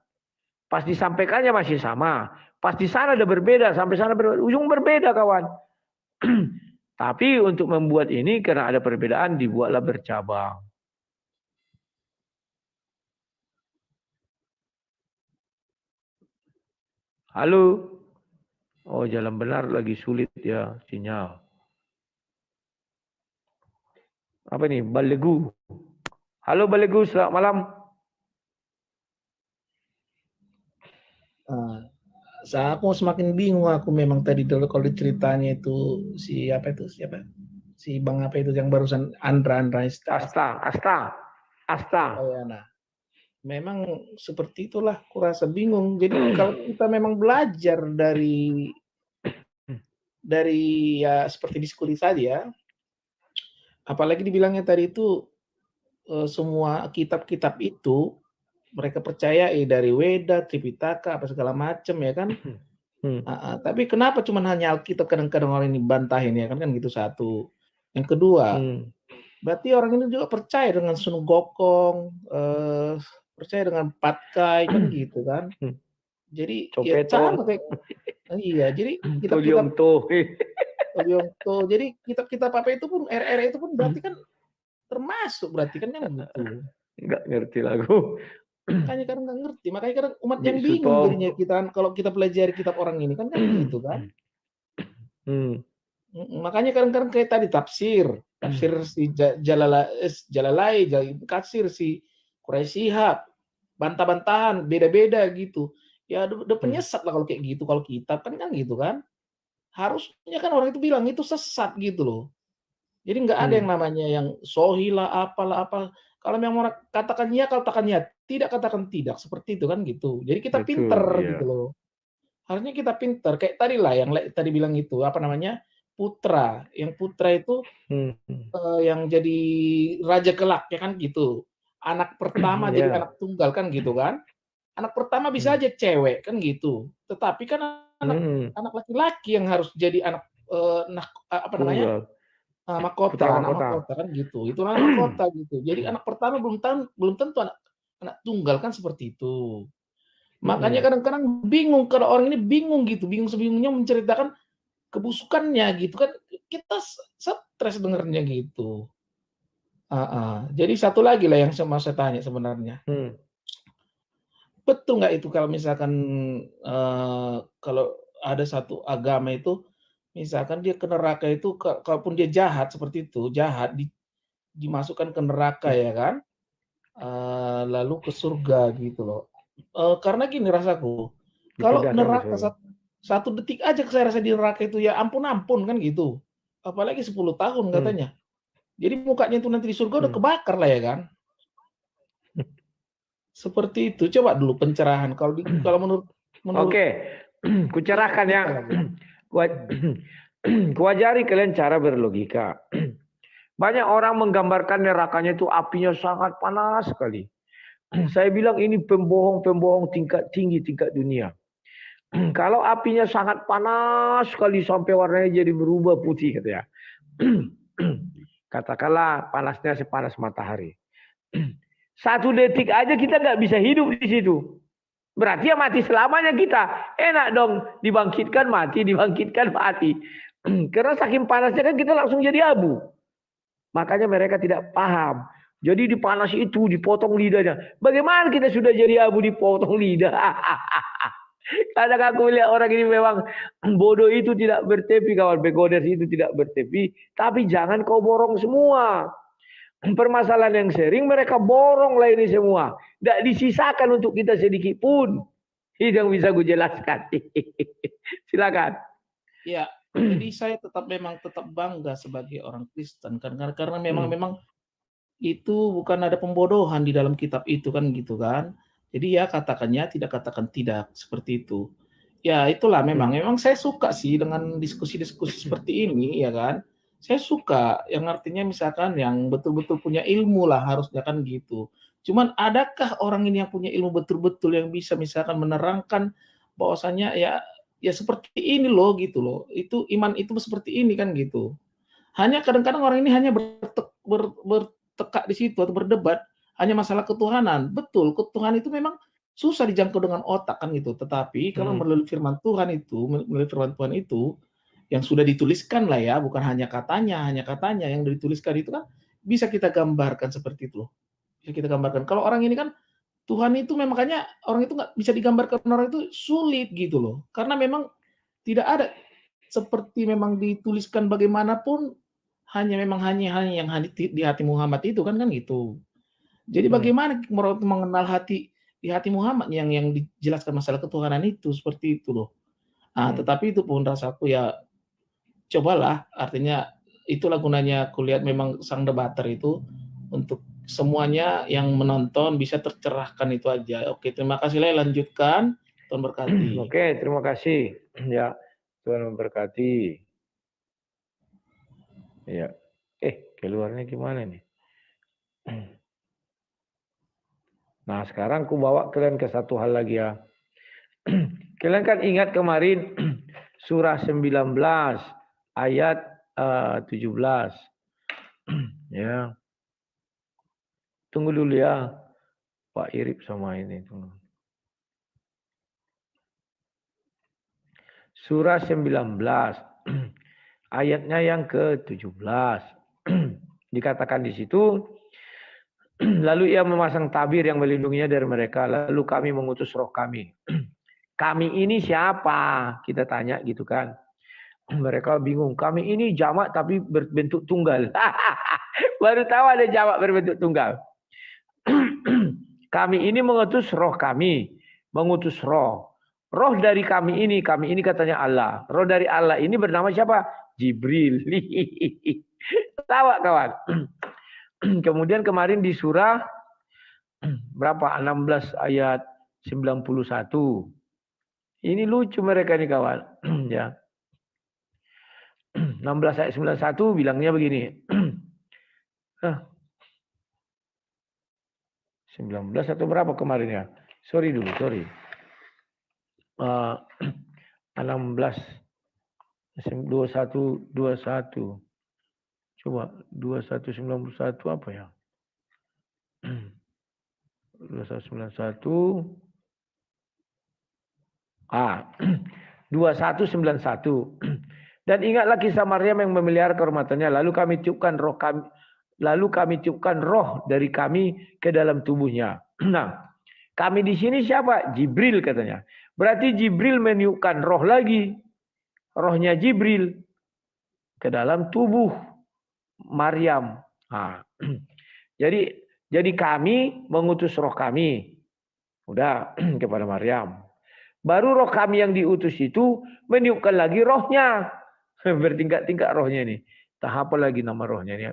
Pas disampaikannya masih sama. Pas di sana ada berbeda. Sampai sana berbeda. Ujung berbeda kawan. Tapi untuk membuat ini karena ada perbedaan dibuatlah bercabang. Halo. Oh, jalan benar lagi sulit ya sinyal. Apa nih? Balegu. Halo Balegu, selamat malam. Aku semakin bingung aku memang tadi dulu kalau ceritanya itu siapa? Si Bang apa itu yang barusan Andra Asta. Oh ya, nah. Memang seperti itulah kurasa bingung. Jadi kalau kita memang belajar dari ya seperti diskusi tadi ya. Apalagi dibilangnya tadi itu semua kitab-kitab itu mereka percaya dari Weda, Tripitaka, apa segala macam ya kan. Tapi kenapa cuma hanya Alkitab kadang-kadang orang ini bantahin ya kan gitu satu. Yang kedua, berarti orang ini juga percaya dengan Sun Gokong, percaya dengan Patkai kan gitu kan. Jadi ya sama kayak iya, jadi kitab-kitab jadi kitab-kitab apa itu pun RR itu pun berarti kan termasuk berarti kan gitu. Enggak ngerti lagu. Makanya kadang nggak ngerti, makanya kadang umat yang bingung jadinya kita kalau kita pelajari kitab orang ini kan gitu kan. Makanya kadang-kadang kayak tadi tafsir si Jalalai, tafsir si Quraisy Shihab, bantah-bantahan, beda-beda gitu. Ya udah penyesat lah kalau kayak gitu, kalau kitab kan gitu kan. Harusnya kan orang itu bilang itu sesat gitu loh. Jadi nggak ada yang namanya yang sohi lah, apalah, apa. Kalau memang orang katakan ya, katakan ya, tidak katakan tidak, seperti itu kan gitu. Jadi kita pinter gitu loh. Harusnya kita pinter, kayak tadi lah yang tadi bilang itu, apa namanya, putra. Yang putra itu yang jadi raja kelak, ya kan gitu. Anak pertama jadi anak tunggal kan gitu kan. Anak pertama bisa aja cewek kan gitu. Tetapi kan anak laki-laki yang harus jadi anak apa namanya? Mahkota kan gitu. Itu anak mahkota gitu. Jadi anak pertama belum tentu anak tunggal kan seperti itu. Makanya kadang-kadang bingung kalau orang ini bingung gitu, bingung sebingungnya menceritakan kebusukannya gitu kan. Kita stres dengernya gitu. Jadi satu lagi lah yang mau saya tanya sebenarnya. Betul nggak itu kalau misalkan kalau ada satu agama itu misalkan dia ke neraka itu kalaupun dia jahat seperti itu, jahat dimasukkan ke neraka ya kan, lalu ke surga gitu loh. Karena gini rasaku, kalau neraka satu detik aja saya rasa di neraka itu ya ampun kan gitu. Apalagi 10 tahun katanya. Jadi mukanya itu nanti di surga udah kebakar lah ya kan. Seperti itu. Coba dulu pencerahan kalau menurut Oke. Kucerahkan ya. Kuajari kalian cara berlogika. Banyak orang menggambarkan nerakanya itu apinya sangat panas sekali. Saya bilang ini pembohong tingkat tinggi, tingkat dunia. Kalau apinya sangat panas sekali sampai warnanya jadi berubah putih katanya. Katakanlah panasnya sepanas matahari. 1 detik aja kita nggak bisa hidup di situ. Berarti ya mati selamanya kita. Enak dong dibangkitkan mati, dibangkitkan mati. Karena saking panasnya kan kita langsung jadi abu. Makanya mereka tidak paham. Jadi di panas itu dipotong lidahnya. Bagaimana kita sudah jadi abu dipotong lidah? Kadang aku lihat orang ini memang bodoh itu tidak bertepi, kawan begoders itu tidak bertepi. Tapi jangan kau borong semua. Permasalahan yang sering mereka borong lah ini semua. Tidak disisakan untuk kita sedikit pun. Itu yang bisa gue jelaskan. Silakan. Ya, jadi saya tetap bangga sebagai orang Kristen karena memang itu bukan ada pembodohan di dalam kitab itu kan gitu kan. Jadi ya katakannya tidak, katakan tidak, seperti itu. Ya itulah memang saya suka sih dengan diskusi-diskusi seperti ini ya kan. Saya suka yang artinya misalkan yang betul-betul punya ilmu lah harusnya kan gitu. Cuman adakah orang ini yang punya ilmu betul-betul yang bisa misalkan menerangkan bahwasanya ya seperti ini loh gitu loh. Itu iman itu seperti ini kan gitu. Hanya kadang-kadang orang ini hanya bertekak di situ atau berdebat hanya masalah ketuhanan. Betul, ketuhanan itu memang susah dijangkau dengan otak kan gitu. Tetapi kalau melalui firman Tuhan itu yang sudah dituliskan lah ya, bukan hanya katanya yang dituliskan itu kan bisa kita gambarkan seperti itu loh. Bisa kita gambarkan. Kalau orang ini kan Tuhan itu makanya orang itu nggak bisa digambarkan, orang itu sulit gitu loh. Karena memang tidak ada seperti memang dituliskan bagaimanapun hanya yang di hati Muhammad itu kan gitu. Jadi bagaimana mengenal hati di hati Muhammad yang dijelaskan masalah ketuhanan itu seperti itu loh. Tetapi itu pun rasaku ya cobalah, artinya itulah gunanya kulihat memang sang debater itu untuk semuanya yang menonton bisa tercerahkan itu aja. Oke, terima kasih lah, lanjutkan. Tuhan berkati. Oke, terima kasih. Ya, Tuhan memberkati. Ya. Keluarnya gimana nih? Nah, sekarang aku bawa kalian ke satu hal lagi ya. Kalian kan ingat kemarin surah 19 ayat 17. Ya. Tunggu dulu ya. Pak Irip sama ini. Tunggu. Surah 19 ayatnya yang ke-17. Dikatakan di situ, lalu ia memasang tabir yang melindunginya dari mereka. Lalu kami mengutus roh kami. Kami ini siapa? Kita tanya gitu kan. Mereka bingung. Kami ini jamak tapi berbentuk tunggal. Baru tahu ada jamak berbentuk tunggal. Kami ini mengutus roh kami, mengutus roh. Roh dari kami ini katanya Allah. Roh dari Allah ini bernama siapa? Jibril. Tawa kawan. Kemudian kemarin di surah berapa? 16 ayat 91. Ini lucu mereka nih kawan. Ya. 16 ayat 91 bilangnya begini. 19 atau berapa kemarin ya? Sorry dulu, sorry. 16 21. Coba 2191 apa ya? 2191 2191. Dan ingatlah kisah Maryam yang memelihara kehormatannya, lalu kami tiupkan roh dari kami ke dalam tubuhnya. Nah, kami di sini siapa? Jibril katanya. Berarti Jibril meniupkan roh lagi. Rohnya Jibril ke dalam tubuh Maryam. Nah, jadi kami mengutus roh kami. Udah kepada Maryam. Baru roh kami yang diutus itu meniupkan lagi rohnya. Bertingkat-tingkat rohnya ini. Tahap apa lagi nama rohnya ini?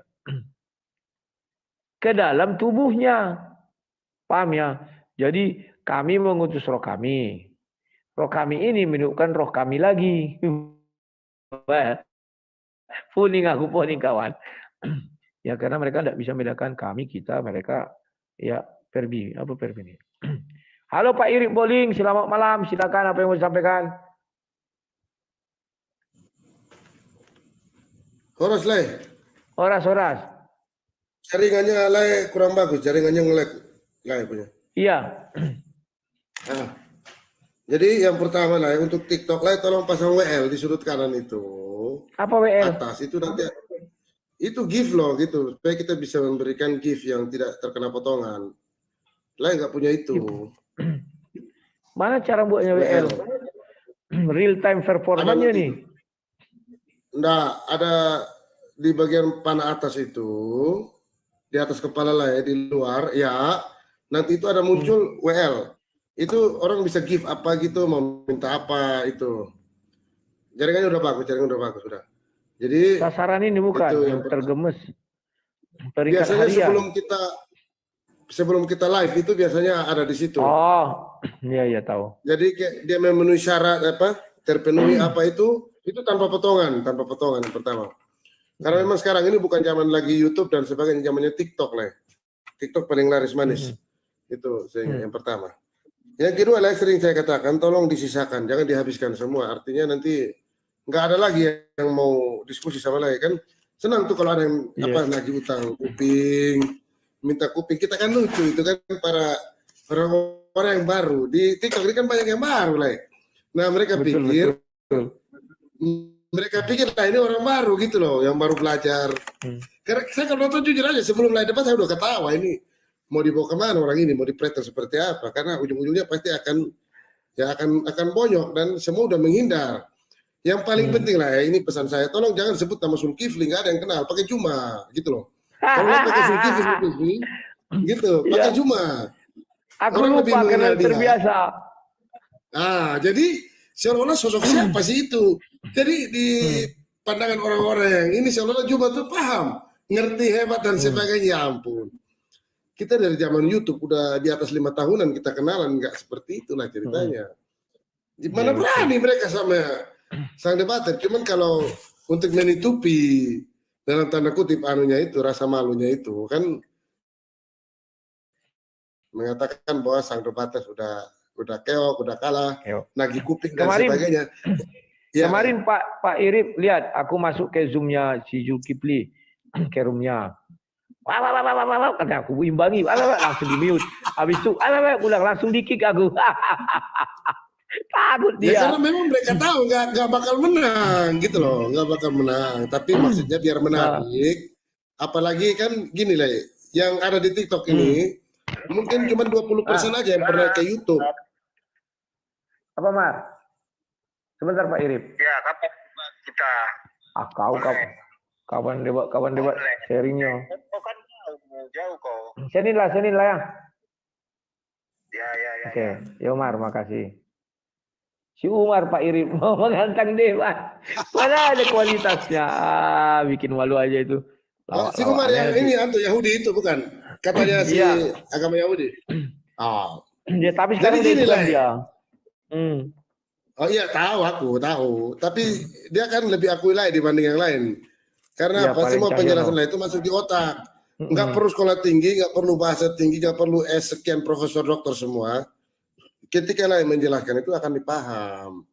Ke dalam tubuhnya. Paham ya? Jadi kami mengutus roh kami. Roh kami ini meniupkan roh kami lagi. Puning aku, puning kawan. Ya karena mereka tidak bisa membedakan kami, kita, mereka. Ya Perbi. Apa Perbi ini? Halo Pak Irik Boling, selamat malam. Silakan apa yang mau disampaikan. Horas leh. Horas. Jaringannya leh kurang bagus, jaringannya nge-lag leh punya. Iya. Nah, jadi yang pertama lah untuk TikTok leh tolong pasang WL di sudut kanan itu. Apa WL? Atas itu nanti itu GIF loh gitu, supaya kita bisa memberikan GIF yang tidak terkena potongan. Leh nggak punya itu. Mana cara buatnya WL? Real time performanya nih. Enggak, ada di bagian panah atas itu, di atas kepala lah ya, di luar, ya. Nanti itu ada muncul WL. Itu orang bisa give apa gitu, mau minta apa itu. Jaringannya udah bagus, udah. Jadi sasaran ini bukan yang tergemes. Biasanya sebelum kita live itu biasanya ada di situ. Oh, iya tahu. Jadi kayak dia memenuhi syarat apa, terpenuhi apa itu tanpa potongan yang pertama. Karena memang sekarang ini bukan zaman lagi YouTube dan sebagainya, zamannya TikTok lah. TikTok paling laris manis. Itu yang pertama. Yang kedua lah sering saya katakan, tolong disisakan, jangan dihabiskan semua. Artinya nanti nggak ada lagi yang mau diskusi sama lagi kan. Senang tuh kalau ada yang nagih utang kuping, minta kuping. Kita kan lucu itu kan para orang yang baru di TikTok ini kan banyak yang baru lah. Nah mereka pikir lah ini orang baru gitu loh, yang baru belajar. Karena saya kalau nonton jujur aja sebelum live debat saya udah ketawa ini mau dibawa kemana orang ini, mau dipretel seperti apa? Karena ujung-ujungnya pasti akan bonyok dan semua udah menghindar. Yang paling penting lah ya, ini pesan saya, tolong jangan sebut nama Zulkifli, nggak ada yang kenal, pakai Juma gitu loh. Kalau pakai Zulkifli gitu, pakai Juma. Aku orang lupa karena terbiasa. Nah, jadi seolah-olah sosok siapa sih itu? Jadi di pandangan orang-orang yang ini seolah-olah Juma tuh paham, ngerti, hebat dan sebagainya. Ya ampun. Kita dari zaman YouTube udah di atas 5 tahunan kita kenalan, nggak seperti itulah ceritanya. Gimana berani mereka sama sang debater? Cuman kalau untuk menutupi dalam tanda kutip anunya itu, rasa malunya itu kan mengatakan bahwa sang debater udah keok, udah kalah, nagih kuping dan sebagainya. Kemarin Pak Irip lihat aku masuk ke Zoom-nya si Zulkifli ke room-nya. Wah, kata aku imbangi, langsung di mute. Habis itu, ulang langsung di-kick aku. Takut dia. Ya karena memang mereka tahu nggak bakal menang gitu loh, nggak bakal menang. Tapi maksudnya biar menarik, apalagi kan gini lah, yang ada di TikTok ini mungkin cuma 20% aja yang pernah ke YouTube. Apa Mar? Sebentar Pak Irip. Ya, kapan kita? Kawan debat sharingnya. Oh kan jauh kok. Sini lah ya. Oke, ya Umar, makasih. Si Umar Pak Irim mau menghantang Dewan. Mana ada kualitasnya? Bikin malu aja itu. Si Umar yang ini antu Yahudi itu bukan? Katanya si agama Yahudi. Dia tapi sekarang dia Islam dia. Oh iya tahu. Tapi dia kan lebih akui lah dibanding yang lain. Karena apa? Semua penjelasan lain itu masuk di otak. Nggak perlu sekolah tinggi, nggak perlu bahasa tinggi, nggak perlu sekian profesor dokter semua. Ketika lain menjelaskan itu akan dipaham.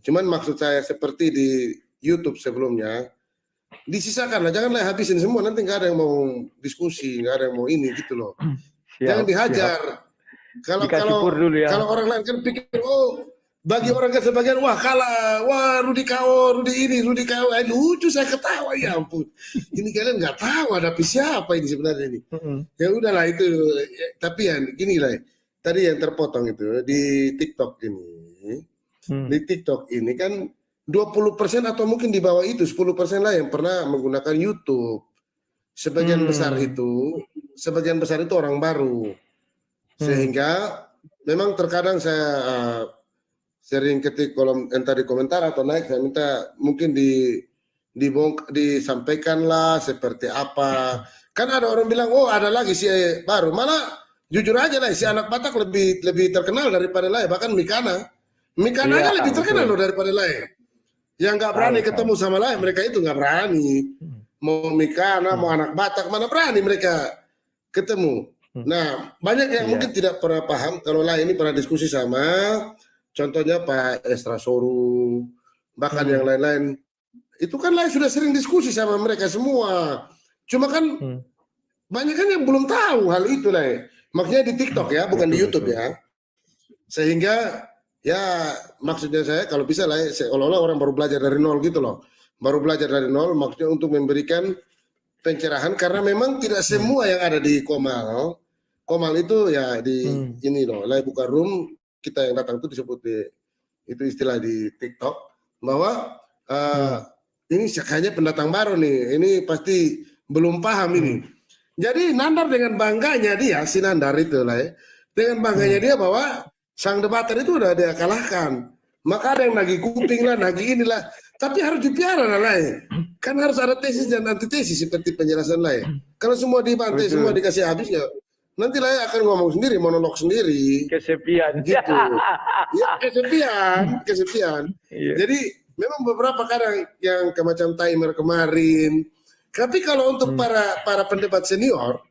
Cuman maksud saya seperti di YouTube sebelumnya, disisakan lah, janganlah habisin semua, nanti nggak ada yang mau diskusi, nggak ada yang mau ini gitu loh. Jangan dihajar. Kalau orang lain kan pikir, bagi orang kan sebagian, wah kalah, wah Rudi KO, Rudi KO, lucu saya ketawa, ya ampun. Ini kalian nggak tahu hadapi siapa ini sebenarnya ini. Ya udahlah itu, tapi ya gini lah. Tadi yang terpotong itu di TikTok ini, di TikTok ini kan 20% atau mungkin di bawah itu 10% lah yang pernah menggunakan YouTube. Sebagian besar itu orang baru. Sehingga memang terkadang saya sering ketik kolom entah di komentar atau naik, saya minta mungkin disampaikan lah seperti apa. Kan ada orang bilang, ada lagi si baru, malah jujur aja lah, si anak Batak lebih terkenal daripada lain, bahkan Mikana aja lebih terkenal loh daripada lain. Yang nggak berani ketemu sama lain, mereka itu nggak berani. Mau Mikana, mau anak Batak, mana berani mereka ketemu. Nah, banyak yang mungkin tidak pernah paham kalau lain ini pernah diskusi sama, contohnya Pak Estra Soru, bahkan yang lain-lain. Itu kan lain sudah sering diskusi sama mereka semua. Cuma kan banyak kan yang belum tahu hal itu lah. Maksudnya di TikTok ya, bukan di YouTube ya. Sehingga ya maksudnya saya kalau bisa lah, seolah-olah orang baru belajar dari nol gitu loh. Baru belajar dari nol maksudnya untuk memberikan pencerahan karena memang tidak semua yang ada di Komal. Komal itu ya di ini loh, lah buka room, kita yang datang itu disebut itu istilah di TikTok bahwa ini kayaknya pendatang baru nih. Ini pasti belum paham ini. Jadi Nandar dengan bangganya dia, si Nandar itu lah ya, dengan bangganya dia bahwa sang debater itu udah dia kalahkan. Maka ada yang nagih kuping lah, nagih inilah. Tapi harus dipiara lah ya. Kan harus ada tesis dan antitesis seperti penjelasan lah ya. Kalau semua dibantai, semua dikasih habis ya, nanti lah ya akan ngomong sendiri, monolog sendiri. Kesepian. Gitu. Ya kesepian. Jadi memang beberapa kadang yang macam timer kemarin. Tapi kalau untuk para pendebat senior,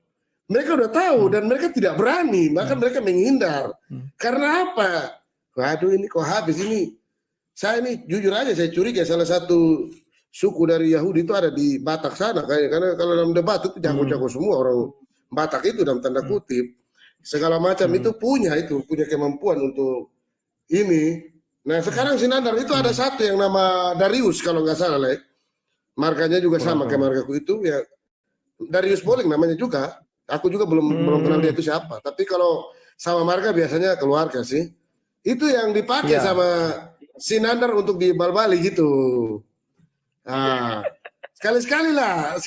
mereka udah tahu dan mereka tidak berani, bahkan mereka menghindar. Karena apa? Waduh ini kok habis ini. Saya ini jujur aja saya curiga salah satu suku dari Yahudi itu ada di Batak sana. Karena kalau dalam debat itu jago-jago semua orang Batak itu dalam tanda kutip. Segala macam itu punya kemampuan untuk ini. Nah sekarang si Nandar itu ada satu yang nama Darius kalau nggak salah lah. Markanya juga sama kayak markaku itu ya. Darius Boling namanya juga. Aku juga belum kenal dia itu siapa. Tapi kalau sama marka biasanya keluarga sih. Itu yang dipakai sama si Nandar untuk di bal-bali gitu. Nah, sekali-sekali lah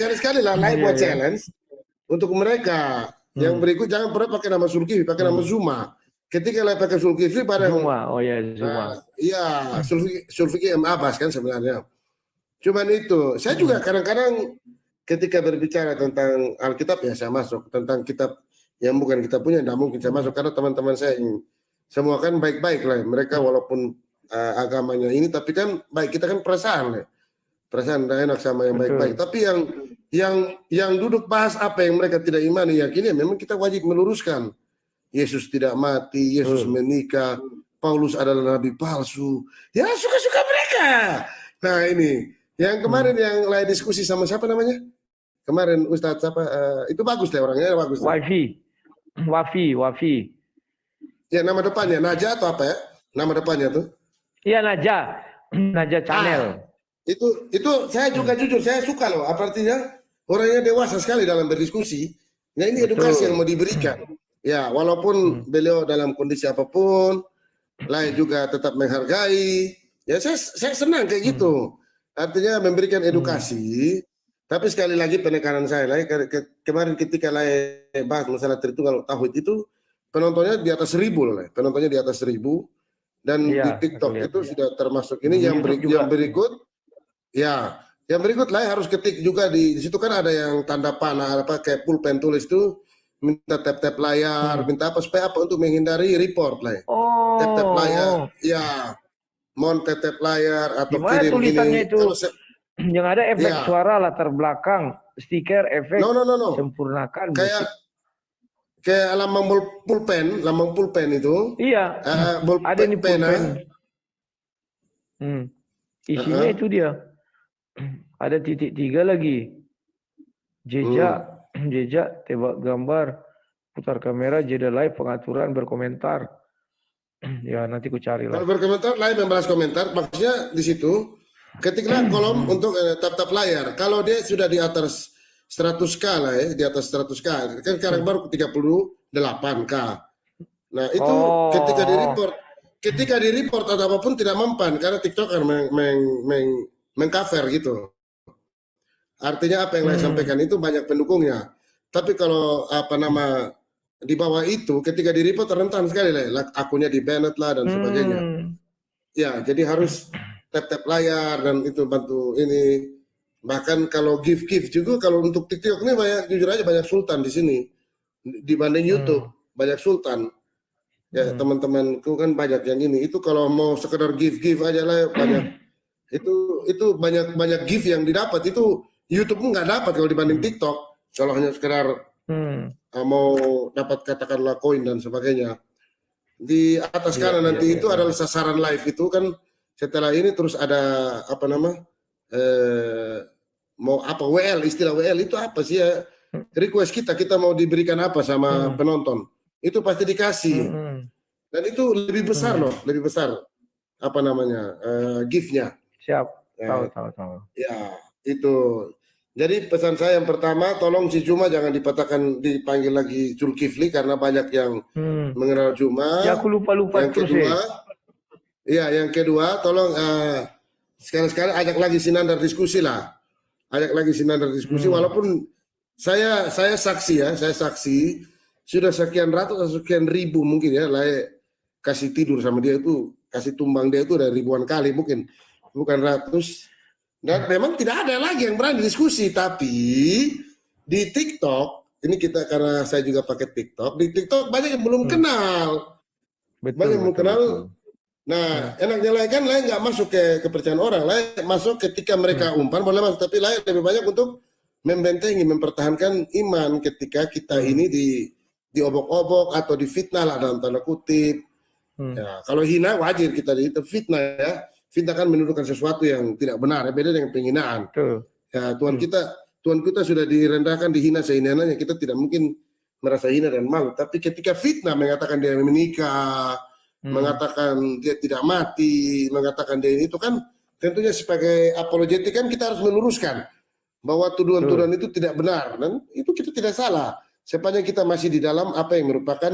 live buat challenge untuk mereka. Yang berikut jangan pernah pakai nama Zulkifli, pakai nama Zuma. Ketika live pakai Zulkifli pada Zuma, Zuma. Iya, Zulkifli M. Abbas kan sebenarnya. Cuman itu, saya juga kadang-kadang ketika berbicara tentang Alkitab ya saya masuk, tentang kitab yang bukan kita punya, tidak mungkin saya masuk karena teman-teman saya ini semua kan baik-baik lah, mereka walaupun agamanya ini, tapi kan baik, kita kan perasaan lah, perasaan tidak enak sama yang baik-baik. Tapi yang duduk bahas apa yang mereka tidak imani, yakini, memang kita wajib meluruskan. Yesus tidak mati, Yesus menikah, Paulus adalah nabi palsu, ya suka-suka mereka. Nah ini. Yang kemarin yang lain diskusi sama siapa namanya? Kemarin Ustadz siapa? Itu bagus deh orangnya, bagus. Wafi. Ya nama depannya Naja atau apa ya? Nama depannya tuh? Iya Naja Channel. Itu saya juga jujur saya suka loh. Apa artinya? Orangnya dewasa sekali dalam berdiskusi. Nah ini edukasi yang mau diberikan. Ya walaupun beliau dalam kondisi apapun, lain juga tetap menghargai. Ya saya senang kayak gitu. Artinya memberikan edukasi, tapi sekali lagi penekanan saya kemarin ketika bahas masalah Tritunggal Tauhid itu penontonnya di atas 1000 loh, Le. Penontonnya di atas 1000 dan di Iya, aku TikTok lihat. itu sudah termasuk ini Di yang YouTube juga. yang berikut ya. Yang berikut lah harus ketik juga di situ kan ada yang tanda panah apa kayak pulpen tulis itu minta tap-tap layar, minta apa supaya apa untuk menghindari report lah. Tap-tap layar, ya. Mohon tap-tap layar atau Gimana kirim tulisannya ini. itu? Yang ada efek Ya. suara latar belakang, stiker, efek, No. sempurnakan. Kayak lambang pulpen itu. Iya, ada nih pulpen. Isinya itu dia. Ada titik 3 lagi. Jejak, tembak gambar, putar kamera, jeda live, pengaturan, berkomentar. Ya nanti ku cari lah. Kalau berkomentar, live membalas komentar, maksudnya di situ ketiklah kolom untuk tap-tap layar. Kalau dia sudah di atas 100K lah ya, di atas 100K. Kan sekarang baru 38K. Nah itu ketika di report atau apapun tidak mempan karena TikTok kan mengcover gitu. Artinya apa yang saya sampaikan itu banyak pendukungnya. Tapi kalau di bawah itu ketika di report rentan sekali lah, akunnya di banned lah dan sebagainya. Ya, jadi harus tap-tap layar dan itu bantu ini. Bahkan kalau give juga kalau untuk TikTok ini banyak, jujur aja banyak sultan di sini dibanding YouTube, banyak sultan. Ya, teman-temanku kan banyak yang ini. Itu kalau mau sekedar give aja lah banyak. Itu banyak gift yang didapat itu YouTube pun nggak dapat kalau dibanding TikTok. Kalau hanya sekedar mau dapat katakanlah koin dan sebagainya. Di atas kanan nanti itu adalah sasaran live itu kan setelah ini terus ada mau apa WL, istilah WL itu apa sih ya? Request kita mau diberikan apa sama penonton. Itu pasti dikasih. Dan itu lebih besar loh, lebih besar gift-nya. Siap. Tahu. Ya, itu. Jadi pesan saya yang pertama, tolong si Juma jangan dipanggil lagi Zulkifli karena banyak yang mengenal Juma. Ya aku lupa yang kedua, yang kedua, tolong sekali-sekali ajak lagi Sinandar diskusi lah. Ajak lagi Sinandar diskusi walaupun saya saksi ya, sudah sekian ratus atau sekian ribu mungkin ya, kasih tidur sama dia itu, kasih tumbang dia itu udah ribuan kali mungkin, bukan ratus. Dan memang tidak ada lagi yang berani diskusi, tapi di TikTok ini karena saya juga pakai TikTok, di TikTok banyak yang belum kenal, banyak yang belum kenal. Nah, enaknya kan nggak masuk ke kepercayaan orang, masuk ketika mereka umpan boleh masuk, tapi lebih banyak untuk membentengi, mempertahankan iman ketika kita ini diobok-obok atau difitnah lah dalam tanda kutip. Ya, kalau hina wajar kita fitnah ya. Fitnah kan menuduhkan sesuatu yang tidak benar, beda dengan penghinaan. Ya, Tuhan kita sudah direndahkan, dihina sehina-hinanya, kita tidak mungkin merasa hina dan malu. Tapi ketika fitnah mengatakan dia menikah, mengatakan dia tidak mati, mengatakan dia itu kan tentunya sebagai apologetik kan kita harus meluruskan bahwa tuduhan-tuduhan itu tidak benar dan itu kita tidak salah. Sepanjang kita masih di dalam apa yang merupakan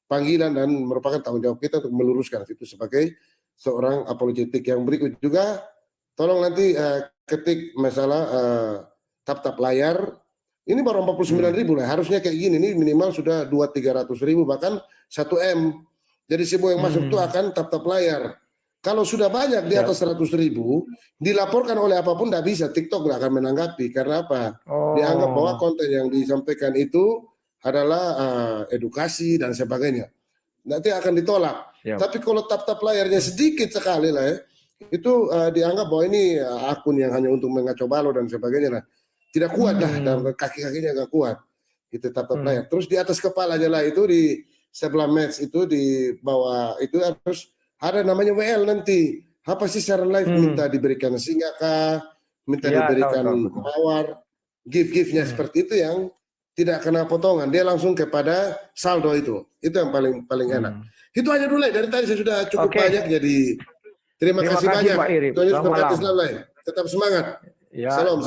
panggilan dan merupakan tanggung jawab kita untuk meluruskan itu sebagai seorang apologetik. Yang berikut juga tolong nanti ketik masalah tap-tap layar ini baru 49.000 lah, harusnya kayak gini nih minimal sudah 200-300 ribu bahkan 1M. Jadi semua yang masuk itu akan tap-tap layar. Kalau sudah banyak di atas 100.000 dilaporkan oleh apapun tidak bisa, TikTok nggak akan menanggapi karena apa? Dianggap bahwa konten yang disampaikan itu adalah edukasi dan sebagainya. Nanti akan ditolak. Tapi kalau tap-tap layarnya sedikit sekali lah ya, itu dianggap bahwa ini akun yang hanya untuk mengacau balau dan sebagainya lah. Tidak kuat lah, dan kaki-kakinya nggak kuat. Itu tap-tap layar. Terus di atas kepalanya lah itu di sebelah match itu di bawah itu harus ada namanya WL nanti. Apa sih saran live minta diberikan singgah kah? Minta diberikan mawar, gift-giftnya seperti itu yang tidak kena potongan, dia langsung kepada saldo itu yang paling enak. Itu aja dulu dari tadi saya sudah cukup banyak, jadi terima kasih banyak. Tuhan berkati selalu. Tetap semangat. Ya, salam.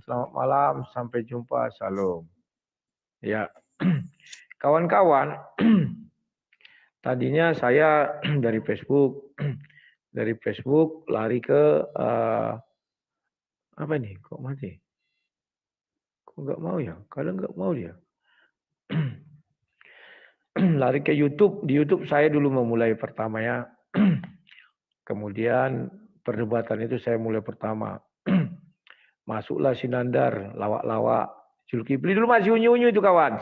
Selamat malam, sampai jumpa, salam. Ya, kawan-kawan, tadinya saya dari Facebook lari ke apa ini? Kok mati? Kok nggak mau ya? Kadang nggak mau dia. lari ke YouTube. Di YouTube saya dulu memulai pertama ya. Kemudian perdebatan itu saya mulai pertama. Masuklah Sinandar, lawak-lawak. Zulkifli dulu masih unyu-unyu itu kawan.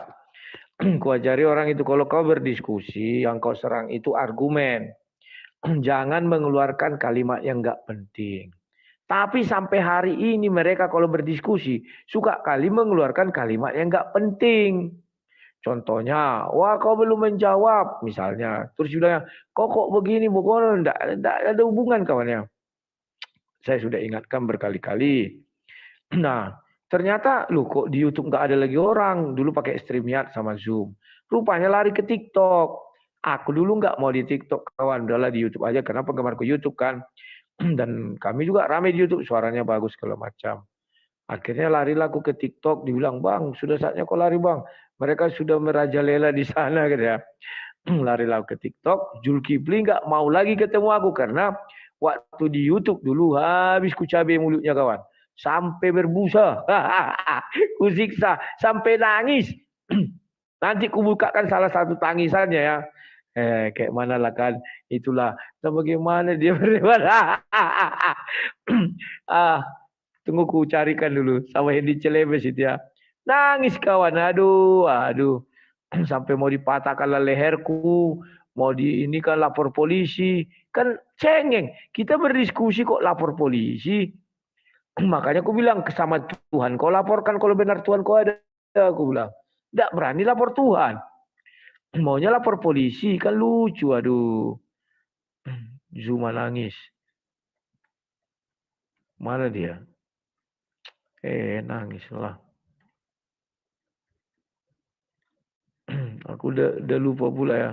Kuajari orang itu kalau kau berdiskusi, yang kau serang itu argumen. Jangan mengeluarkan kalimat yang enggak penting. Tapi sampai hari ini mereka kalau berdiskusi suka kali mengeluarkan kalimat yang enggak penting. Contohnya, wah kau belum menjawab misalnya. Terus bilangnya, kok begini, bukan enggak ada hubungan kawannya. Saya sudah ingatkan berkali-kali. Nah, ternyata lu kok di YouTube enggak ada lagi orang. Dulu pakai StreamYard sama Zoom. Rupanya lari ke TikTok. Aku dulu enggak mau di TikTok kawan, udahlah di YouTube aja karena penggemarku YouTube kan. Dan kami juga ramai di YouTube, suaranya bagus segala macam. Akhirnya larilah aku ke TikTok, dibilang, "Bang, sudah saatnya kau lari, Bang. Mereka sudah merajalela di sana," gitu ya. Larilah ke TikTok, Zulkifli enggak mau lagi ketemu aku karena waktu di YouTube dulu habis ku cabai mulutnya kawan. Sampai berbusa. Ku siksa sampai nangis. Nanti ku bukakan salah satu tangisannya ya. Kayak mana lah kan, itulah. Nah, bagaimana dia berdebat. Tunggu ku carikan dulu. Sama Hendy Celebes itu ya. Nangis kawan, aduh. Sampai mau dipatahkan leherku. Mau ini kan lapor polisi. Kan cengeng. Kita berdiskusi kok lapor polisi. Makanya aku bilang sama Tuhan, kau laporkan kalau benar Tuhan kau ada. Aku bilang, tidak berani lapor Tuhan. Maunya lapor polisi, kan lucu, aduh. Zuma nangis. Mana dia? Nangis lah. Aku udah lupa pula ya.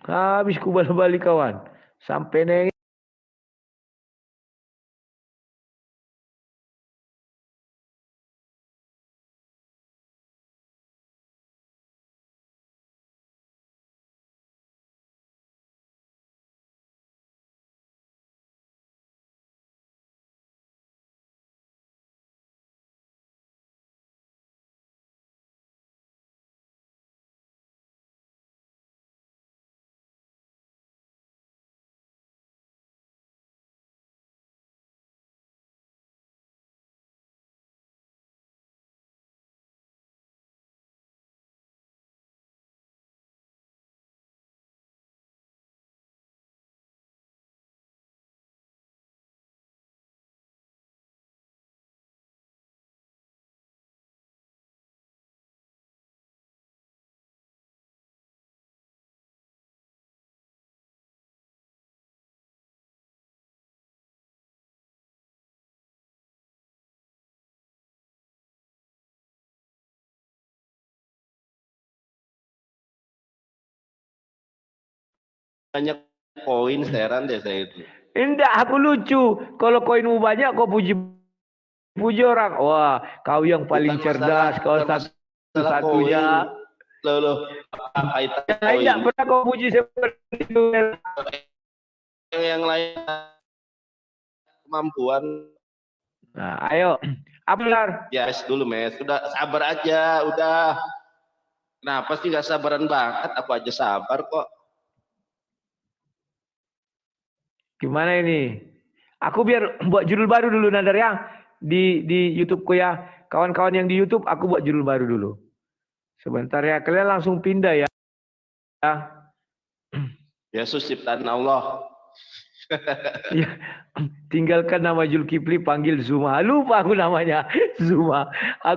Habis ku balik kawan. Sampai nengis. Banyak koin, heran deh saya itu. Enggak, aku lucu. Kalau koinmu banyak, kau puji orang. Wah, kau yang paling cerdas, kau satu-satunya. Loh, Tidak pernah kau puji seperti itu. Yang lain kemampuan. Nah, ayo. Apa benar? Ya, dulu, Mes. Sudah sabar aja, udah. Kenapa sih nggak sabaran banget? Aku aja sabar kok. Gimana ini? Aku biar buat judul baru dulu Nandar ya. Di YouTube-ku ya. Kawan-kawan yang di YouTube aku buat judul baru dulu. Sebentar ya. Kalian langsung pindah ya. Yesus ciptaan Allah. Ya, tinggalkan nama Zulkifli, panggil Zuma. Lupa aku namanya. Zuma. Aku